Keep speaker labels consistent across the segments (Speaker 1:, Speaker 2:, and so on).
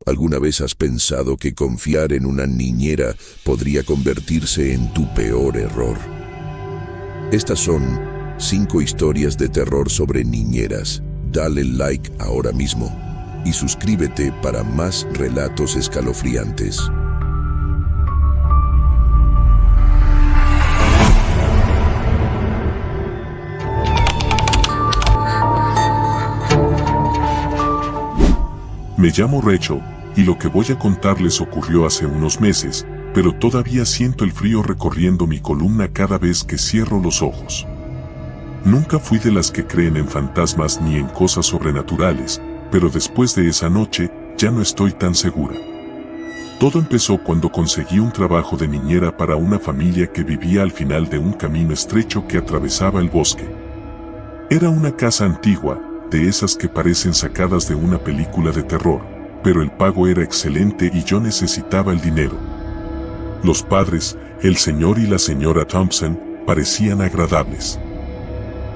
Speaker 1: ¿Alguna vez has pensado que confiar en una niñera podría convertirse en tu peor error? Estas son 5 historias de terror sobre niñeras. Dale like ahora mismo y suscríbete para más relatos escalofriantes.
Speaker 2: Me llamo Rachel, y lo que voy a contarles ocurrió hace unos meses, pero todavía siento el frío recorriendo mi columna cada vez que cierro los ojos. Nunca fui de las que creen en fantasmas ni en cosas sobrenaturales, pero después de esa noche, ya no estoy tan segura. Todo empezó cuando conseguí un trabajo de niñera para una familia que vivía al final de un camino estrecho que atravesaba el bosque. Era una casa antigua, de esas que parecen sacadas de una película de terror, pero el pago era excelente y yo necesitaba el dinero. Los padres, el señor y la señora Thompson, parecían agradables.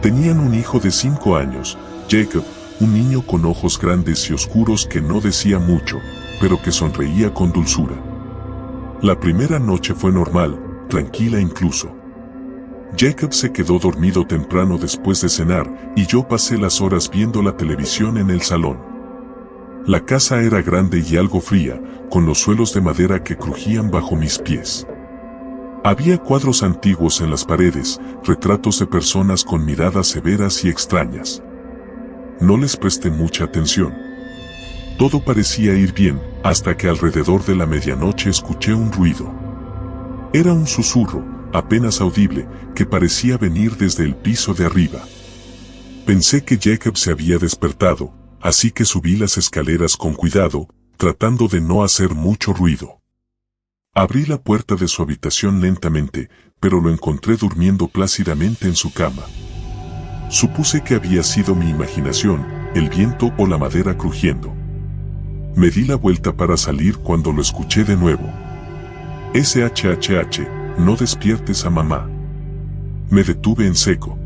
Speaker 2: Tenían un hijo de 5 años, Jacob, un niño con ojos grandes y oscuros que no decía mucho, pero que sonreía con dulzura. La primera noche fue normal, tranquila incluso. Jacob se quedó dormido temprano después de cenar, y yo pasé las horas viendo la televisión en el salón. La casa era grande y algo fría, con los suelos de madera que crujían bajo mis pies. Había cuadros antiguos en las paredes, retratos de personas con miradas severas y extrañas. No les presté mucha atención. Todo parecía ir bien, hasta que alrededor de la medianoche escuché un ruido. Era un susurro, apenas audible, que parecía venir desde el piso de arriba. Pensé que Jacob se había despertado, así que subí las escaleras con cuidado, tratando de no hacer mucho ruido. Abrí la puerta de su habitación lentamente, pero lo encontré durmiendo plácidamente en su cama. Supuse que había sido mi imaginación, el viento o la madera crujiendo. Me di la vuelta para salir cuando lo escuché de nuevo. SHHH, no despiertes a mamá. Me detuve en seco.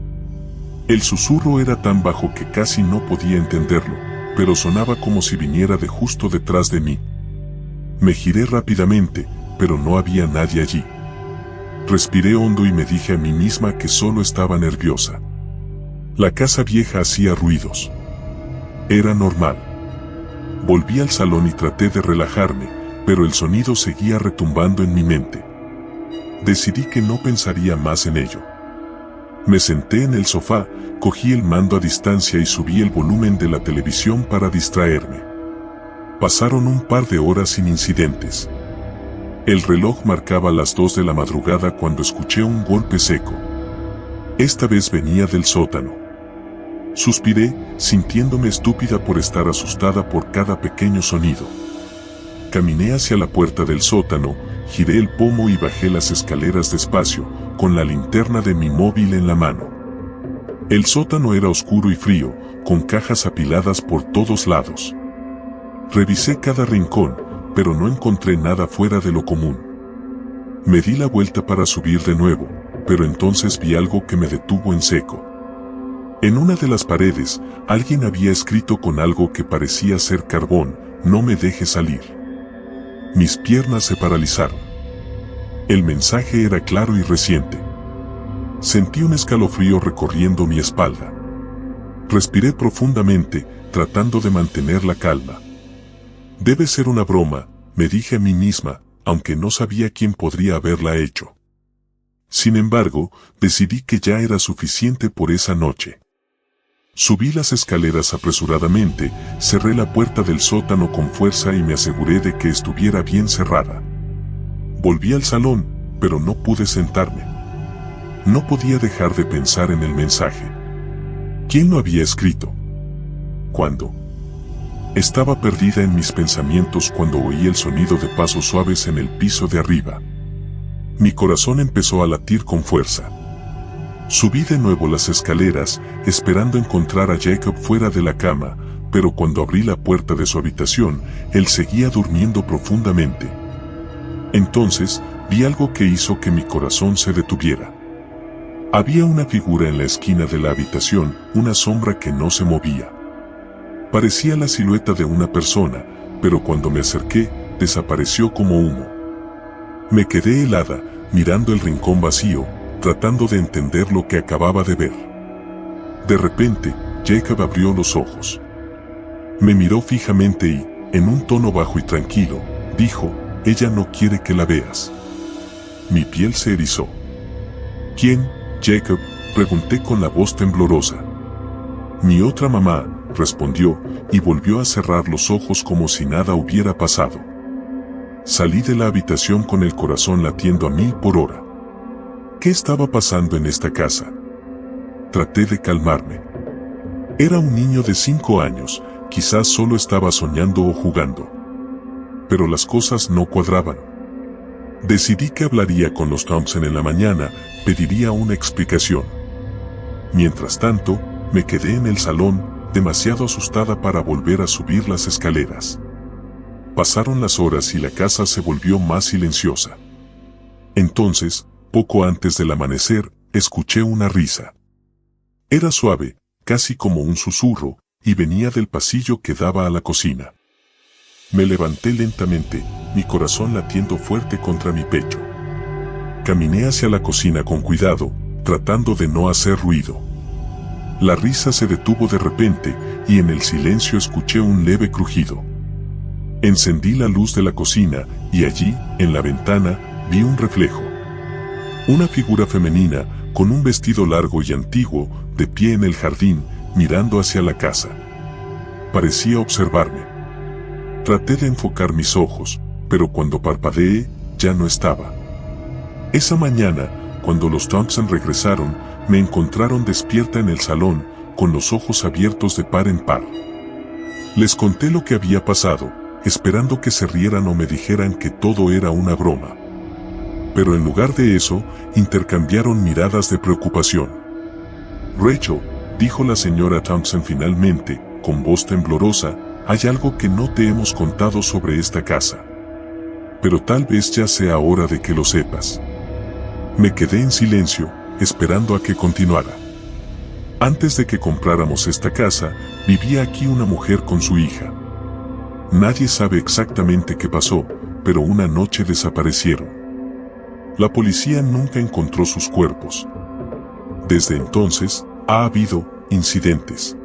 Speaker 2: El susurro era tan bajo que casi no podía entenderlo, pero sonaba como si viniera de justo detrás de mí. Me giré rápidamente, pero no había nadie allí. Respiré hondo y me dije a mí misma que solo estaba nerviosa. La casa vieja hacía ruidos. Era normal. Volví al salón y traté de relajarme, pero el sonido seguía retumbando en mi mente. Decidí que no pensaría más en ello. Me senté en el sofá, cogí el mando a distancia y subí el volumen de la televisión para distraerme. Pasaron un par de horas sin incidentes. El reloj marcaba las 2 de la madrugada cuando escuché un golpe seco. Esta vez venía del sótano. Suspiré, sintiéndome estúpida por estar asustada por cada pequeño sonido. Caminé hacia la puerta del sótano, giré el pomo y bajé las escaleras despacio, con la linterna de mi móvil en la mano. El sótano era oscuro y frío, con cajas apiladas por todos lados. Revisé cada rincón, pero no encontré nada fuera de lo común. Me di la vuelta para subir de nuevo, pero entonces vi algo que me detuvo en seco. En una de las paredes, alguien había escrito con algo que parecía ser carbón: no me dejes salir. Mis piernas se paralizaron. El mensaje era claro y reciente. Sentí un escalofrío recorriendo mi espalda. Respiré profundamente, tratando de mantener la calma. Debe ser una broma, me dije a mí misma, aunque no sabía quién podría haberla hecho. Sin embargo, decidí que ya era suficiente por esa noche. Subí las escaleras apresuradamente, cerré la puerta del sótano con fuerza y me aseguré de que estuviera bien cerrada. Volví al salón, pero no pude sentarme. No podía dejar de pensar en el mensaje. ¿Quién lo había escrito? ¿Cuándo? Estaba perdida en mis pensamientos cuando oí el sonido de pasos suaves en el piso de arriba. Mi corazón empezó a latir con fuerza. Subí de nuevo las escaleras, esperando encontrar a Jacob fuera de la cama, pero cuando abrí la puerta de su habitación, él seguía durmiendo profundamente. Entonces, vi algo que hizo que mi corazón se detuviera. Había una figura en la esquina de la habitación, una sombra que no se movía. Parecía la silueta de una persona, pero cuando me acerqué, desapareció como humo. Me quedé helada, mirando el rincón vacío, tratando de entender lo que acababa de ver. De repente, Jacob abrió los ojos. Me miró fijamente y, en un tono bajo y tranquilo, dijo, «Ella no quiere que la veas». Mi piel se erizó. «¿Quién, Jacob?», pregunté con la voz temblorosa. «Mi otra mamá», respondió, y volvió a cerrar los ojos como si nada hubiera pasado. Salí de la habitación con el corazón latiendo a 1000 por hora. ¿Qué estaba pasando en esta casa? Traté de calmarme. Era un niño de 5 años, quizás solo estaba soñando o jugando. Pero las cosas no cuadraban. Decidí que hablaría con los Thompson en la mañana, pediría una explicación. Mientras tanto, me quedé en el salón, demasiado asustada para volver a subir las escaleras. Pasaron las horas y la casa se volvió más silenciosa. Entonces, poco antes del amanecer, escuché una risa. Era suave, casi como un susurro, y venía del pasillo que daba a la cocina. Me levanté lentamente, mi corazón latiendo fuerte contra mi pecho. Caminé hacia la cocina con cuidado, tratando de no hacer ruido. La risa se detuvo de repente, y en el silencio escuché un leve crujido. Encendí la luz de la cocina, y allí, en la ventana, vi un reflejo. Una figura femenina, con un vestido largo y antiguo, de pie en el jardín, mirando hacia la casa. Parecía observarme. Traté de enfocar mis ojos, pero cuando parpadeé, ya no estaba. Esa mañana, cuando los Thompson regresaron, me encontraron despierta en el salón, con los ojos abiertos de par en par. Les conté lo que había pasado, esperando que se rieran o me dijeran que todo era una broma. Pero en lugar de eso, intercambiaron miradas de preocupación. «Rachel», dijo la señora Thompson finalmente, con voz temblorosa, «hay algo que no te hemos contado sobre esta casa. Pero tal vez ya sea hora de que lo sepas». Me quedé en silencio, esperando a que continuara. «Antes de que compráramos esta casa, vivía aquí una mujer con su hija. Nadie sabe exactamente qué pasó, pero una noche desaparecieron. La policía nunca encontró sus cuerpos. Desde entonces, ha habido incidentes».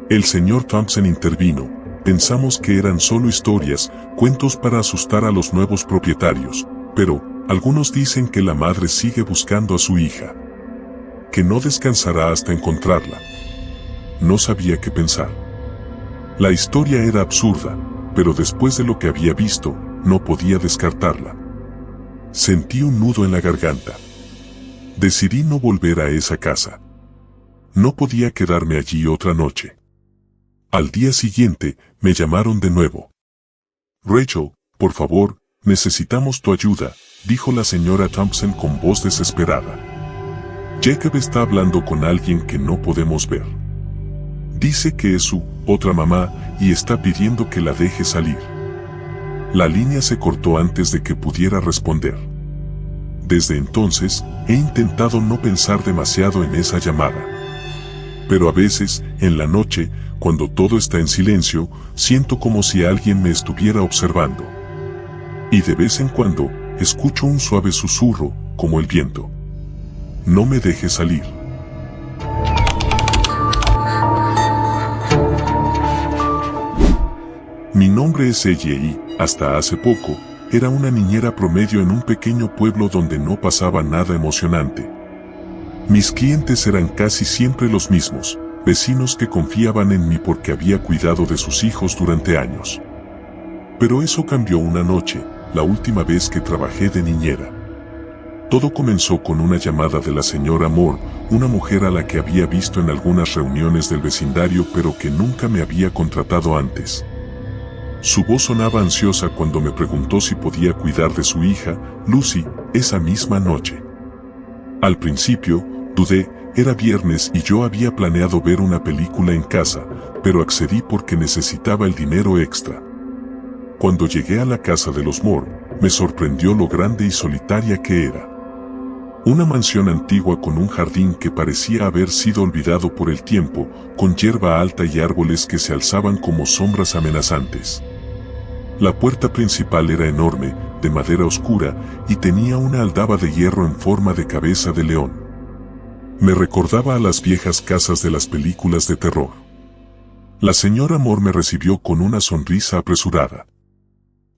Speaker 2: El señor Thompson intervino. «Pensamos que eran solo historias, cuentos para asustar a los nuevos propietarios, pero algunos dicen que la madre sigue buscando a su hija. Que no descansará hasta encontrarla». No sabía qué pensar. La historia era absurda, pero después de lo que había visto, no podía descartarla. Sentí un nudo en la garganta. Decidí no volver a esa casa. No podía quedarme allí otra noche. Al día siguiente, me llamaron de nuevo. «Rachel, por favor, necesitamos tu ayuda», dijo la señora Thompson con voz desesperada. «Jacob está hablando con alguien que no podemos ver. Dice que es su otra mamá y está pidiendo que la deje salir». La línea se cortó antes de que pudiera responder. Desde entonces, he intentado no pensar demasiado en esa llamada. Pero a veces, en la noche, cuando todo está en silencio, siento como si alguien me estuviera observando. Y de vez en cuando, escucho un suave susurro, como el viento. «No me dejes salir». Mi nombre es ella y, hasta hace poco, era una niñera promedio en un pequeño pueblo donde no pasaba nada emocionante. Mis clientes eran casi siempre los mismos, vecinos que confiaban en mí porque había cuidado de sus hijos durante años. Pero eso cambió una noche, la última vez que trabajé de niñera. Todo comenzó con una llamada de la señora Moore, una mujer a la que había visto en algunas reuniones del vecindario pero que nunca me había contratado antes. Su voz sonaba ansiosa cuando me preguntó si podía cuidar de su hija, Lucy, esa misma noche. Al principio, dudé, era viernes y yo había planeado ver una película en casa, pero accedí porque necesitaba el dinero extra. Cuando llegué a la casa de los Moore, me sorprendió lo grande y solitaria que era. Una mansión antigua con un jardín que parecía haber sido olvidado por el tiempo, con hierba alta y árboles que se alzaban como sombras amenazantes. La puerta principal era enorme, de madera oscura, y tenía una aldaba de hierro en forma de cabeza de león. Me recordaba a las viejas casas de las películas de terror. La señora Moore me recibió con una sonrisa apresurada.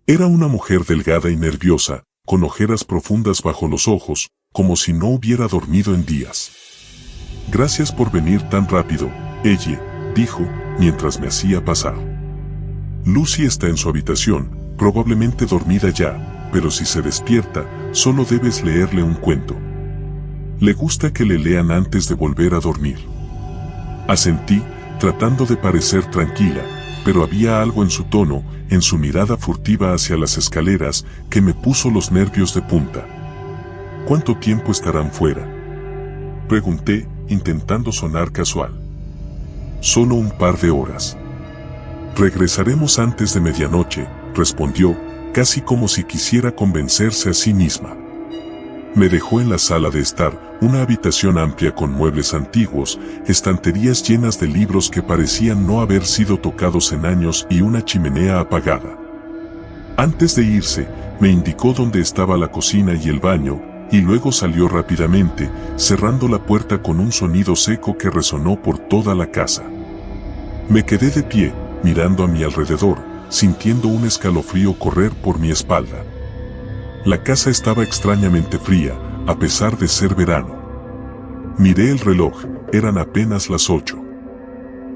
Speaker 2: Era una mujer delgada y nerviosa, con ojeras profundas bajo los ojos, como si no hubiera dormido en días. «Gracias por venir tan rápido», ella dijo, mientras me hacía pasar. «Lucy está en su habitación, probablemente dormida ya, pero si se despierta, solo debes leerle un cuento. Le gusta que le lean antes de volver a dormir». Asentí, tratando de parecer tranquila, pero había algo en su tono, en su mirada furtiva hacia las escaleras, que me puso los nervios de punta. «¿Cuánto tiempo estarán fuera?», pregunté, intentando sonar casual. «Solo un par de horas. Regresaremos antes de medianoche», respondió, casi como si quisiera convencerse a sí misma. Me dejó en la sala de estar, una habitación amplia con muebles antiguos, estanterías llenas de libros que parecían no haber sido tocados en años y una chimenea apagada. Antes de irse, me indicó dónde estaba la cocina y el baño, y luego salió rápidamente, cerrando la puerta con un sonido seco que resonó por toda la casa. Me quedé de pie, mirando a mi alrededor, sintiendo un escalofrío correr por mi espalda. La casa estaba extrañamente fría, a pesar de ser verano. Miré el reloj, eran apenas las 8.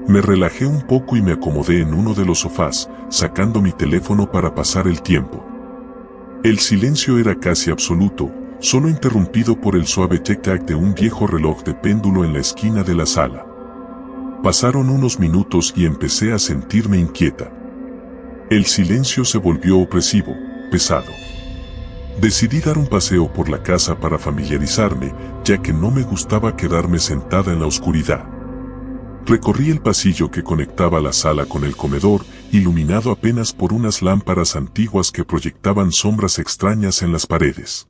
Speaker 2: Me relajé un poco y me acomodé en uno de los sofás, sacando mi teléfono para pasar el tiempo. El silencio era casi absoluto, solo interrumpido por el suave tic-tac de un viejo reloj de péndulo en la esquina de la sala. Pasaron unos minutos y empecé a sentirme inquieta. El silencio se volvió opresivo, pesado. Decidí dar un paseo por la casa para familiarizarme, ya que no me gustaba quedarme sentada en la oscuridad. Recorrí el pasillo que conectaba la sala con el comedor, iluminado apenas por unas lámparas antiguas que proyectaban sombras extrañas en las paredes.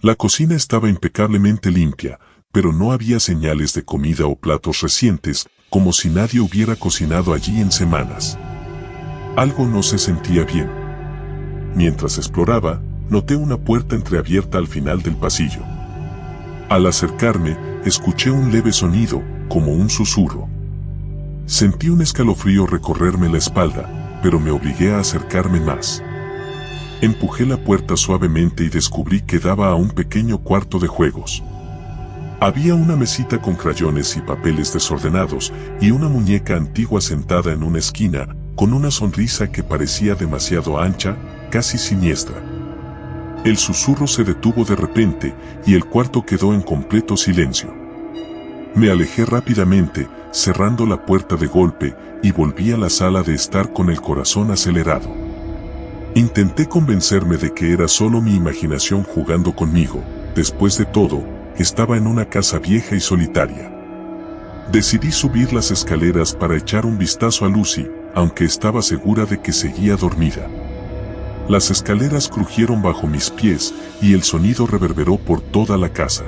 Speaker 2: La cocina estaba impecablemente limpia, pero no había señales de comida o platos recientes, como si nadie hubiera cocinado allí en semanas. Algo no se sentía bien. Mientras exploraba, noté una puerta entreabierta al final del pasillo. Al acercarme, escuché un leve sonido, como un susurro. Sentí un escalofrío recorrerme la espalda, pero me obligué a acercarme más. Empujé la puerta suavemente y descubrí que daba a un pequeño cuarto de juegos. Había una mesita con crayones y papeles desordenados, y una muñeca antigua sentada en una esquina, con una sonrisa que parecía demasiado ancha, casi siniestra. El susurro se detuvo de repente, y el cuarto quedó en completo silencio. Me alejé rápidamente, cerrando la puerta de golpe, y volví a la sala de estar con el corazón acelerado. Intenté convencerme de que era solo mi imaginación jugando conmigo. Después de todo, estaba en una casa vieja y solitaria. Decidí subir las escaleras para echar un vistazo a Lucy, aunque estaba segura de que seguía dormida. Las escaleras crujieron bajo mis pies y el sonido reverberó por toda la casa.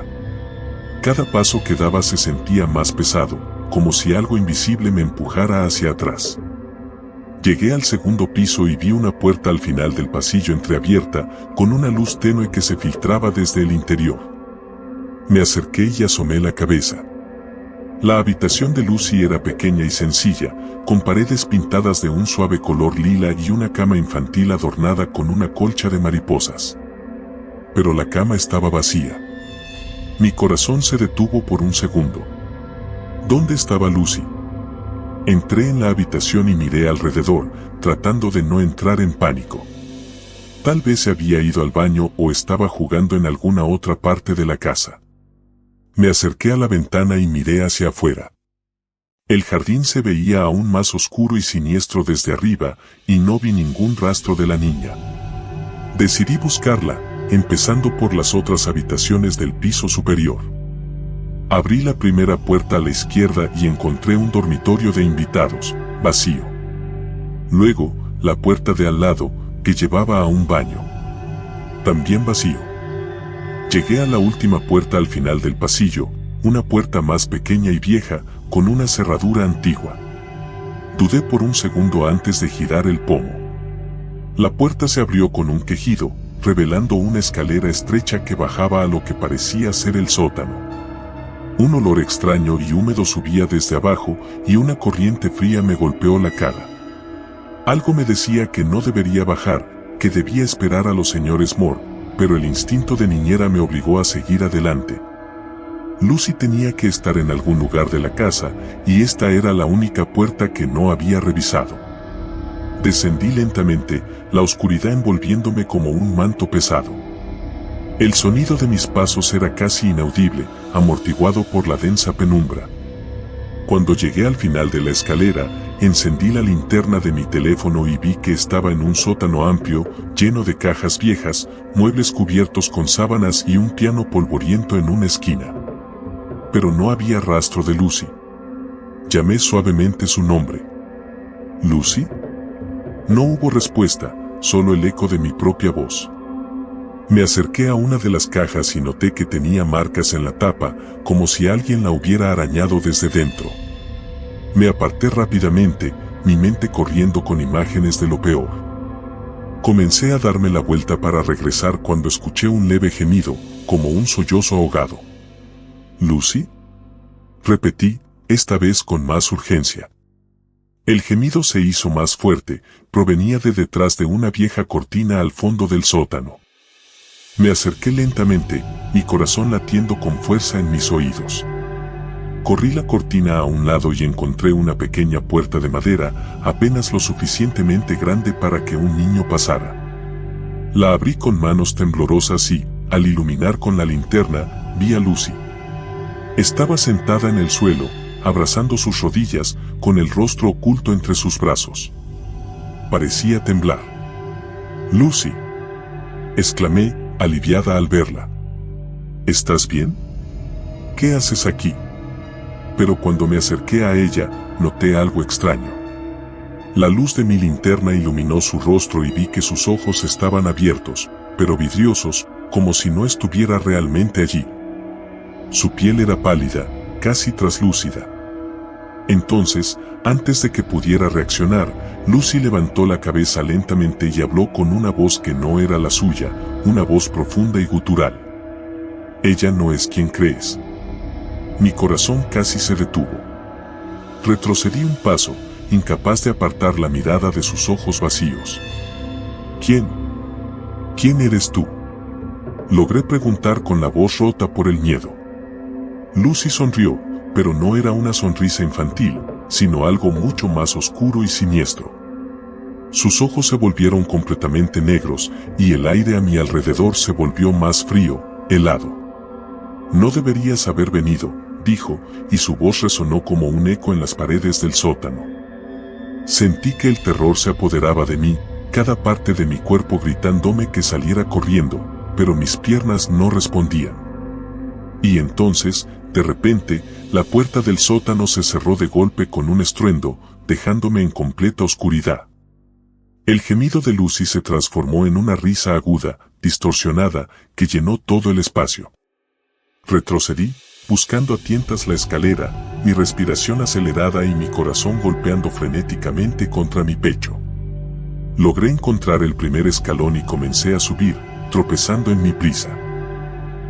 Speaker 2: Cada paso que daba se sentía más pesado, como si algo invisible me empujara hacia atrás. Llegué al segundo piso y vi una puerta al final del pasillo entreabierta, con una luz tenue que se filtraba desde el interior. Me acerqué y asomé la cabeza. La habitación de Lucy era pequeña y sencilla, con paredes pintadas de un suave color lila y una cama infantil adornada con una colcha de mariposas. Pero la cama estaba vacía. Mi corazón se detuvo por un segundo. ¿Dónde estaba Lucy? Entré en la habitación y miré alrededor, tratando de no entrar en pánico. Tal vez se había ido al baño o estaba jugando en alguna otra parte de la casa. Me acerqué a la ventana y miré hacia afuera. El jardín se veía aún más oscuro y siniestro desde arriba, y no vi ningún rastro de la niña. Decidí buscarla, empezando por las otras habitaciones del piso superior. Abrí la primera puerta a la izquierda y encontré un dormitorio de invitados, vacío. Luego, la puerta de al lado, que llevaba a un baño. También vacío. Llegué a la última puerta al final del pasillo, una puerta más pequeña y vieja, con una cerradura antigua. Dudé por un segundo antes de girar el pomo. La puerta se abrió con un quejido, revelando una escalera estrecha que bajaba a lo que parecía ser el sótano. Un olor extraño y húmedo subía desde abajo y una corriente fría me golpeó la cara. Algo me decía que no debería bajar, que debía esperar a los señores Moore, pero el instinto de niñera me obligó a seguir adelante. Lucy tenía que estar en algún lugar de la casa, y esta era la única puerta que no había revisado. Descendí lentamente, la oscuridad envolviéndome como un manto pesado. El sonido de mis pasos era casi inaudible, amortiguado por la densa penumbra. Cuando llegué al final de la escalera, encendí la linterna de mi teléfono y vi que estaba en un sótano amplio, lleno de cajas viejas, muebles cubiertos con sábanas y un piano polvoriento en una esquina. Pero no había rastro de Lucy. Llamé suavemente su nombre. ¿Lucy? No hubo respuesta, solo el eco de mi propia voz. Me acerqué a una de las cajas y noté que tenía marcas en la tapa, como si alguien la hubiera arañado desde dentro. Me aparté rápidamente, mi mente corriendo con imágenes de lo peor. Comencé a darme la vuelta para regresar cuando escuché un leve gemido, como un sollozo ahogado. ¿Lucy? Repetí, esta vez con más urgencia. El gemido se hizo más fuerte, provenía de detrás de una vieja cortina al fondo del sótano. Me acerqué lentamente, mi corazón latiendo con fuerza en mis oídos. Corrí la cortina a un lado y encontré una pequeña puerta de madera, apenas lo suficientemente grande para que un niño pasara. La abrí con manos temblorosas y, al iluminar con la linterna, vi a Lucy. Estaba sentada en el suelo, abrazando sus rodillas, con el rostro oculto entre sus brazos. Parecía temblar. «Lucy», exclamé, aliviada al verla. «¿Estás bien? ¿Qué haces aquí?» Pero cuando me acerqué a ella, noté algo extraño. La luz de mi linterna iluminó su rostro y vi que sus ojos estaban abiertos, pero vidriosos, como si no estuviera realmente allí. Su piel era pálida, casi traslúcida. Entonces, antes de que pudiera reaccionar, Lucy levantó la cabeza lentamente y habló con una voz que no era la suya, una voz profunda y gutural. «Ella no es quien crees». Mi corazón casi se detuvo. Retrocedí un paso, incapaz de apartar la mirada de sus ojos vacíos. «¿Quién? ¿Quién eres tú?», logré preguntar con la voz rota por el miedo. Lucy sonrió, pero no era una sonrisa infantil, sino algo mucho más oscuro y siniestro. Sus ojos se volvieron completamente negros, y el aire a mi alrededor se volvió más frío, helado. «No deberías haber venido», dijo, y su voz resonó como un eco en las paredes del sótano. Sentí que el terror se apoderaba de mí, cada parte de mi cuerpo gritándome que saliera corriendo, pero mis piernas no respondían. Y entonces, de repente, la puerta del sótano se cerró de golpe con un estruendo, dejándome en completa oscuridad. El gemido de Lucy se transformó en una risa aguda, distorsionada, que llenó todo el espacio. Retrocedí, buscando a tientas la escalera, mi respiración acelerada y mi corazón golpeando frenéticamente contra mi pecho. Logré encontrar el primer escalón y comencé a subir, tropezando en mi prisa.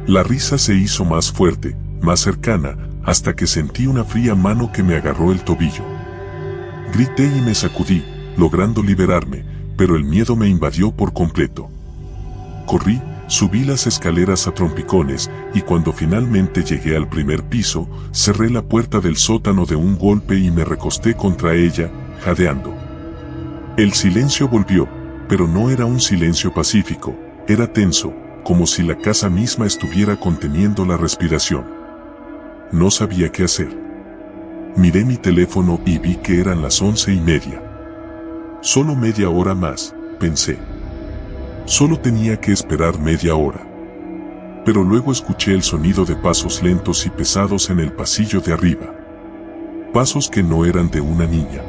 Speaker 2: La risa se hizo más fuerte, más cercana, hasta que sentí una fría mano que me agarró el tobillo. Grité y me sacudí, logrando liberarme, pero el miedo me invadió por completo. Corrí, subí las escaleras a trompicones, y cuando finalmente llegué al primer piso, cerré la puerta del sótano de un golpe y me recosté contra ella, jadeando. El silencio volvió, pero no era un silencio pacífico, era tenso, como si la casa misma estuviera conteniendo la respiración. No sabía qué hacer. Miré mi teléfono y vi que eran las 11:30. Solo media hora más, pensé. Solo tenía que esperar media hora. Pero luego escuché el sonido de pasos lentos y pesados en el pasillo de arriba. Pasos que no eran de una niña.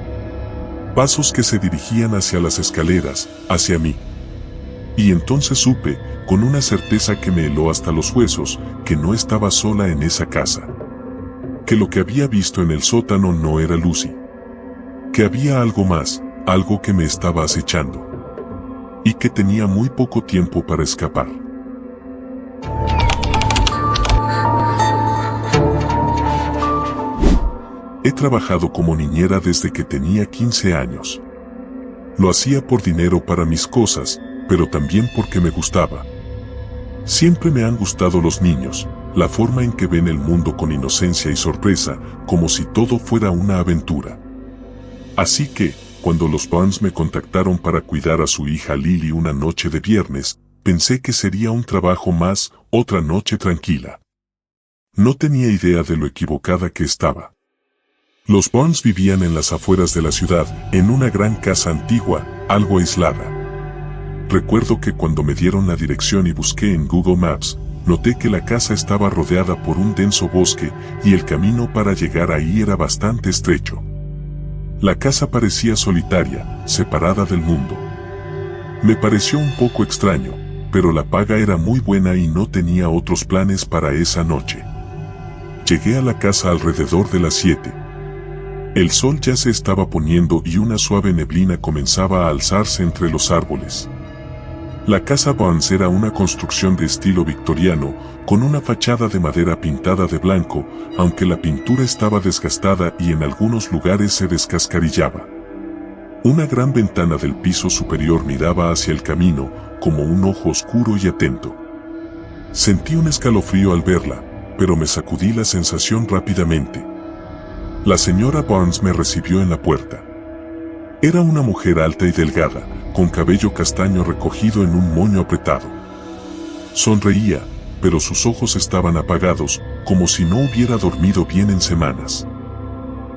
Speaker 2: Pasos que se dirigían hacia las escaleras, hacia mí. Y entonces supe, con una certeza que me heló hasta los huesos, que no estaba sola en esa casa. Que lo que había visto en el sótano no era Lucy. Que había algo más, algo que me estaba acechando. y que tenía muy poco tiempo para escapar. He trabajado como niñera desde que tenía 15 años. Lo hacía por dinero para mis cosas, pero también porque me gustaba. Siempre me han gustado los niños, la forma en que ven el mundo con inocencia y sorpresa, como si todo fuera una aventura. Así que, cuando los Barnes me contactaron para cuidar a su hija Lily una noche de viernes, pensé que sería un trabajo más, otra noche tranquila. No tenía idea de lo equivocada que estaba. Los Barnes vivían en las afueras de la ciudad, en una gran casa antigua, algo aislada. Recuerdo que cuando me dieron la dirección y busqué en Google Maps, noté que la casa estaba rodeada por un denso bosque y el camino para llegar ahí era bastante estrecho. La casa parecía solitaria, separada del mundo. Me pareció un poco extraño, pero la paga era muy buena y no tenía otros planes para esa noche. Llegué a la casa alrededor de las 7. El sol ya se estaba poniendo y una suave neblina comenzaba a alzarse entre los árboles. La casa Barnes era una construcción de estilo victoriano, con una fachada de madera pintada de blanco, aunque la pintura estaba desgastada y en algunos lugares se descascarillaba. Una gran ventana del piso superior miraba hacia el camino, como un ojo oscuro y atento. Sentí un escalofrío al verla, pero me sacudí la sensación rápidamente. La señora Barnes me recibió en la puerta. Era una mujer alta y delgada, con cabello castaño recogido en un moño apretado. Sonreía, pero sus ojos estaban apagados, como si no hubiera dormido bien en semanas.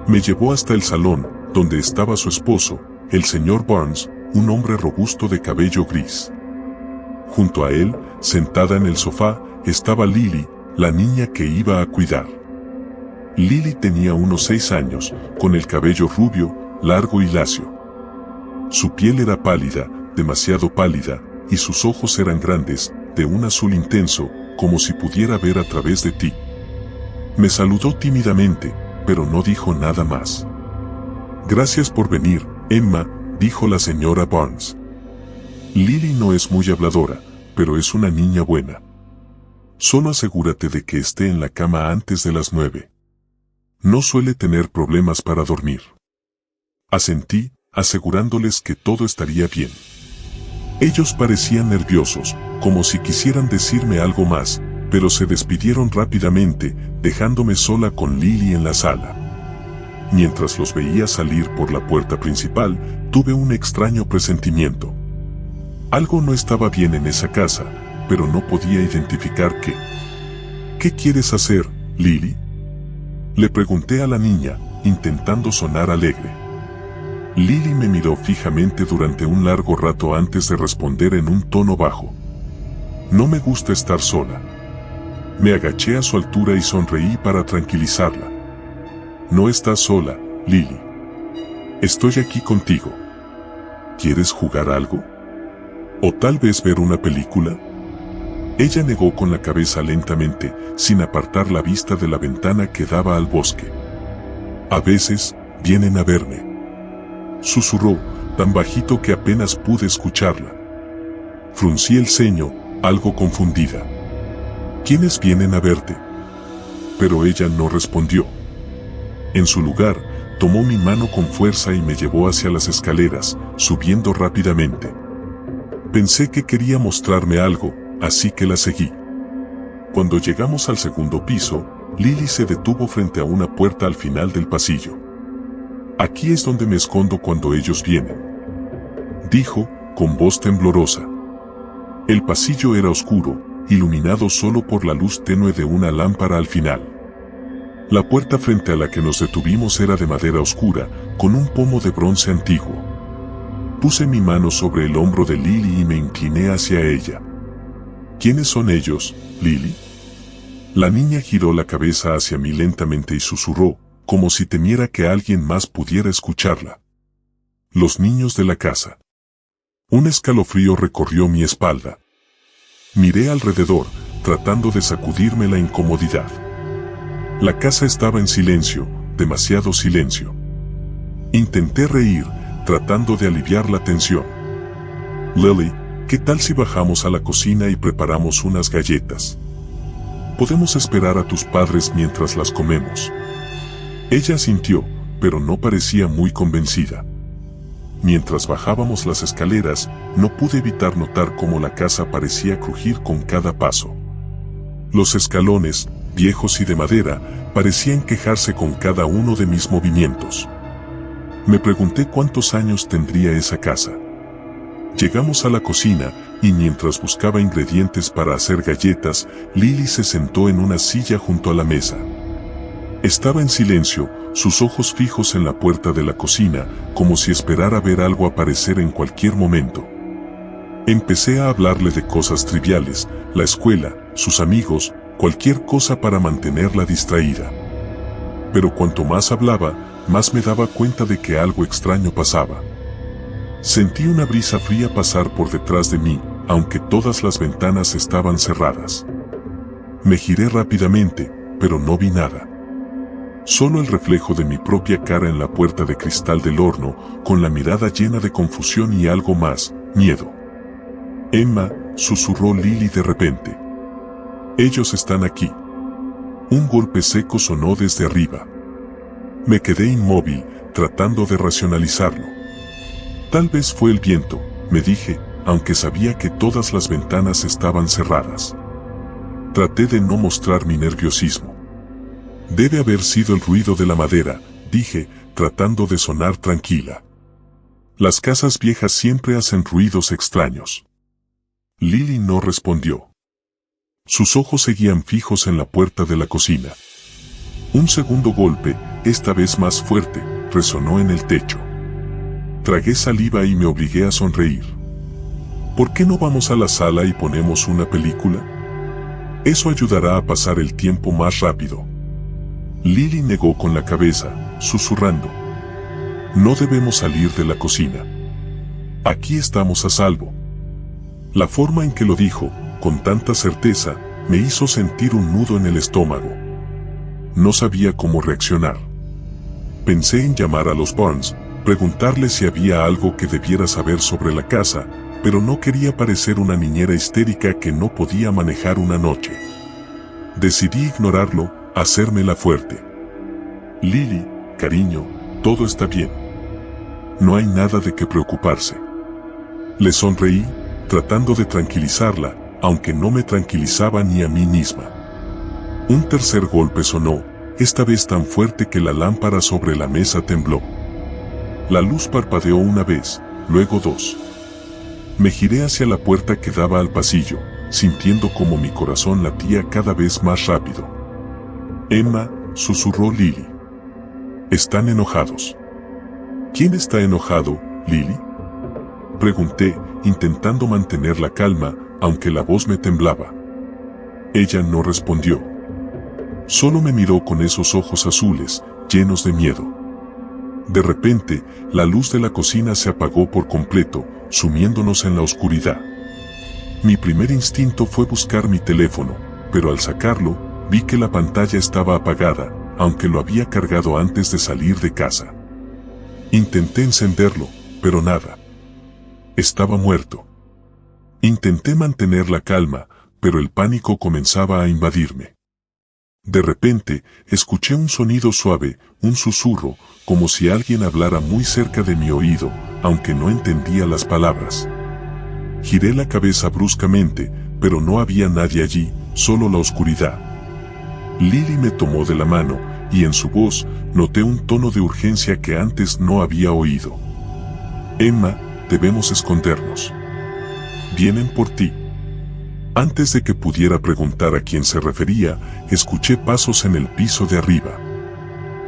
Speaker 2: Me llevó hasta el salón, donde estaba su esposo, el señor Barnes, un hombre robusto de cabello gris. Junto a él, sentada en el sofá, estaba Lily, la niña que iba a cuidar. Lily tenía unos 6 años, con el cabello rubio, largo y lacio. Su piel era pálida, demasiado pálida, y sus ojos eran grandes, de un azul intenso, como si pudiera ver a través de ti. Me saludó tímidamente, pero no dijo nada más. Gracias por venir, Emma, dijo la señora Barnes. Lily no es muy habladora, pero es una niña buena. Solo asegúrate de que esté en la cama antes de las 9. No suele tener problemas para dormir. Asentí, asegurándoles que todo estaría bien. Ellos parecían nerviosos, como si quisieran decirme algo más, pero se despidieron rápidamente, dejándome sola con Lily en la sala. Mientras los veía salir por la puerta principal, tuve un extraño presentimiento. Algo no estaba bien en esa casa, pero no podía identificar qué. ¿Qué quieres hacer, Lily?, le pregunté a la niña, intentando sonar alegre. Lily me miró fijamente durante un largo rato antes de responder en un tono bajo. No me gusta estar sola. Me agaché a su altura y sonreí para tranquilizarla. No estás sola, Lily. Estoy aquí contigo. ¿Quieres jugar algo? ¿O tal vez ver una película? Ella negó con la cabeza lentamente, sin apartar la vista de la ventana que daba al bosque. A veces, vienen a verme. Susurró, tan bajito que apenas pude escucharla. Fruncí el ceño, algo confundida. ¿Quiénes vienen a verte? Pero ella no respondió. En su lugar, tomó mi mano con fuerza y me llevó hacia las escaleras, subiendo rápidamente. Pensé que quería mostrarme algo, así que la seguí. Cuando llegamos al segundo piso, Lily se detuvo frente a una puerta al final del pasillo. Aquí es donde me escondo cuando ellos vienen, dijo, con voz temblorosa. El pasillo era oscuro, iluminado solo por la luz tenue de una lámpara al final. La puerta frente a la que nos detuvimos era de madera oscura, con un pomo de bronce antiguo. Puse mi mano sobre el hombro de Lily y me incliné hacia ella. ¿Quiénes son ellos, Lily? La niña giró la cabeza hacia mí lentamente y susurró, como si temiera que alguien más pudiera escucharla. Los niños de la casa. Un escalofrío recorrió mi espalda. Miré alrededor, tratando de sacudirme la incomodidad. La casa estaba en silencio, demasiado silencio. Intenté reír, tratando de aliviar la tensión. Lily, ¿qué tal si bajamos a la cocina y preparamos unas galletas? Podemos esperar a tus padres mientras las comemos. Ella asintió, pero no parecía muy convencida. Mientras bajábamos las escaleras, no pude evitar notar cómo la casa parecía crujir con cada paso. Los escalones, viejos y de madera, parecían quejarse con cada uno de mis movimientos. Me pregunté cuántos años tendría esa casa. Llegamos a la cocina, y mientras buscaba ingredientes para hacer galletas, Lily se sentó en una silla junto a la mesa. Estaba en silencio, sus ojos fijos en la puerta de la cocina, como si esperara ver algo aparecer en cualquier momento. Empecé a hablarle de cosas triviales, la escuela, sus amigos, cualquier cosa para mantenerla distraída. Pero cuanto más hablaba, más me daba cuenta de que algo extraño pasaba. Sentí una brisa fría pasar por detrás de mí, aunque todas las ventanas estaban cerradas. Me giré rápidamente, pero no vi nada. Solo el reflejo de mi propia cara en la puerta de cristal del horno, con la mirada llena de confusión y algo más, miedo. Emma, susurró Lily de repente. Ellos están aquí. Un golpe seco sonó desde arriba. Me quedé inmóvil, tratando de racionalizarlo. Tal vez fue el viento, me dije, aunque sabía que todas las ventanas estaban cerradas. Traté de no mostrar mi nerviosismo. Debe haber sido el ruido de la madera, dije, tratando de sonar tranquila. Las casas viejas siempre hacen ruidos extraños. Lily no respondió. Sus ojos seguían fijos en la puerta de la cocina. Un segundo golpe, esta vez más fuerte, resonó en el techo. Tragué saliva y me obligué a sonreír. ¿Por qué no vamos a la sala y ponemos una película? Eso ayudará a pasar el tiempo más rápido. Lily negó con la cabeza, susurrando. No debemos salir de la cocina. Aquí estamos a salvo. La forma en que lo dijo, con tanta certeza, me hizo sentir un nudo en el estómago. No sabía cómo reaccionar. Pensé en llamar a los Barnes, preguntarles si había algo que debiera saber sobre la casa, pero no quería parecer una niñera histérica que no podía manejar una noche. Decidí ignorarlo, hacérmela fuerte. Lily, cariño, todo está bien. No hay nada de qué preocuparse. Le sonreí, tratando de tranquilizarla, aunque no me tranquilizaba ni a mí misma. Un tercer golpe sonó, esta vez tan fuerte que la lámpara sobre la mesa tembló. La luz parpadeó una vez, luego dos. Me giré hacia la puerta que daba al pasillo, sintiendo como mi corazón latía cada vez más rápido. Emma, susurró Lily. Están enojados. ¿Quién está enojado, Lily? Pregunté, intentando mantener la calma, aunque la voz me temblaba. Ella no respondió. Solo me miró con esos ojos azules, llenos de miedo. De repente, la luz de la cocina se apagó por completo, sumiéndonos en la oscuridad. Mi primer instinto fue buscar mi teléfono, pero al sacarlo, vi que la pantalla estaba apagada, aunque lo había cargado antes de salir de casa. Intenté encenderlo, pero nada. Estaba muerto. Intenté mantener la calma, pero el pánico comenzaba a invadirme. De repente, escuché un sonido suave, un susurro, como si alguien hablara muy cerca de mi oído, aunque no entendía las palabras. Giré la cabeza bruscamente, pero no había nadie allí, solo la oscuridad. Lily me tomó de la mano, y en su voz, noté un tono de urgencia que antes no había oído. Emma, debemos escondernos. Vienen por ti. Antes de que pudiera preguntar a quién se refería, escuché pasos en el piso de arriba.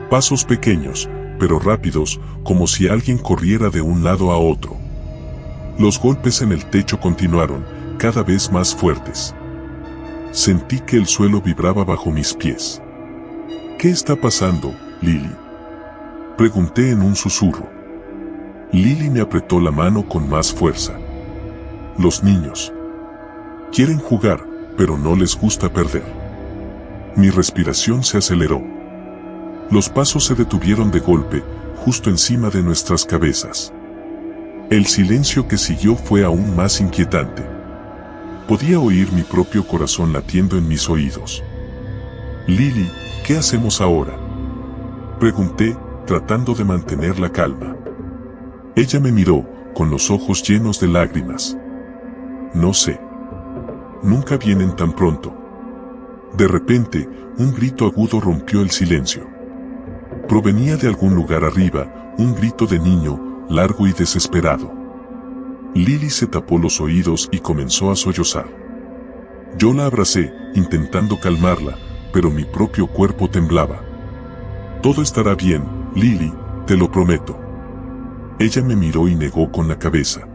Speaker 2: Pasos pequeños, pero rápidos, como si alguien corriera de un lado a otro. Los golpes en el techo continuaron, cada vez más fuertes. Sentí que el suelo vibraba bajo mis pies. ¿Qué está pasando, Lily? Pregunté en un susurro. Lily me apretó la mano con más fuerza. Los niños quieren jugar, pero no les gusta perder. Mi respiración se aceleró. Los pasos se detuvieron de golpe, justo encima de nuestras cabezas. El silencio que siguió fue aún más inquietante. Podía oír mi propio corazón latiendo en mis oídos. Lily, ¿qué hacemos ahora?, pregunté, tratando de mantener la calma. Ella me miró, con los ojos llenos de lágrimas. No sé. Nunca vienen tan pronto. De repente, un grito agudo rompió el silencio. Provenía de algún lugar arriba, un grito de niño, largo y desesperado. Lily se tapó los oídos y comenzó a sollozar. Yo la abracé, intentando calmarla, pero mi propio cuerpo temblaba. Todo estará bien, Lily, te lo prometo. Ella me miró y negó con la cabeza.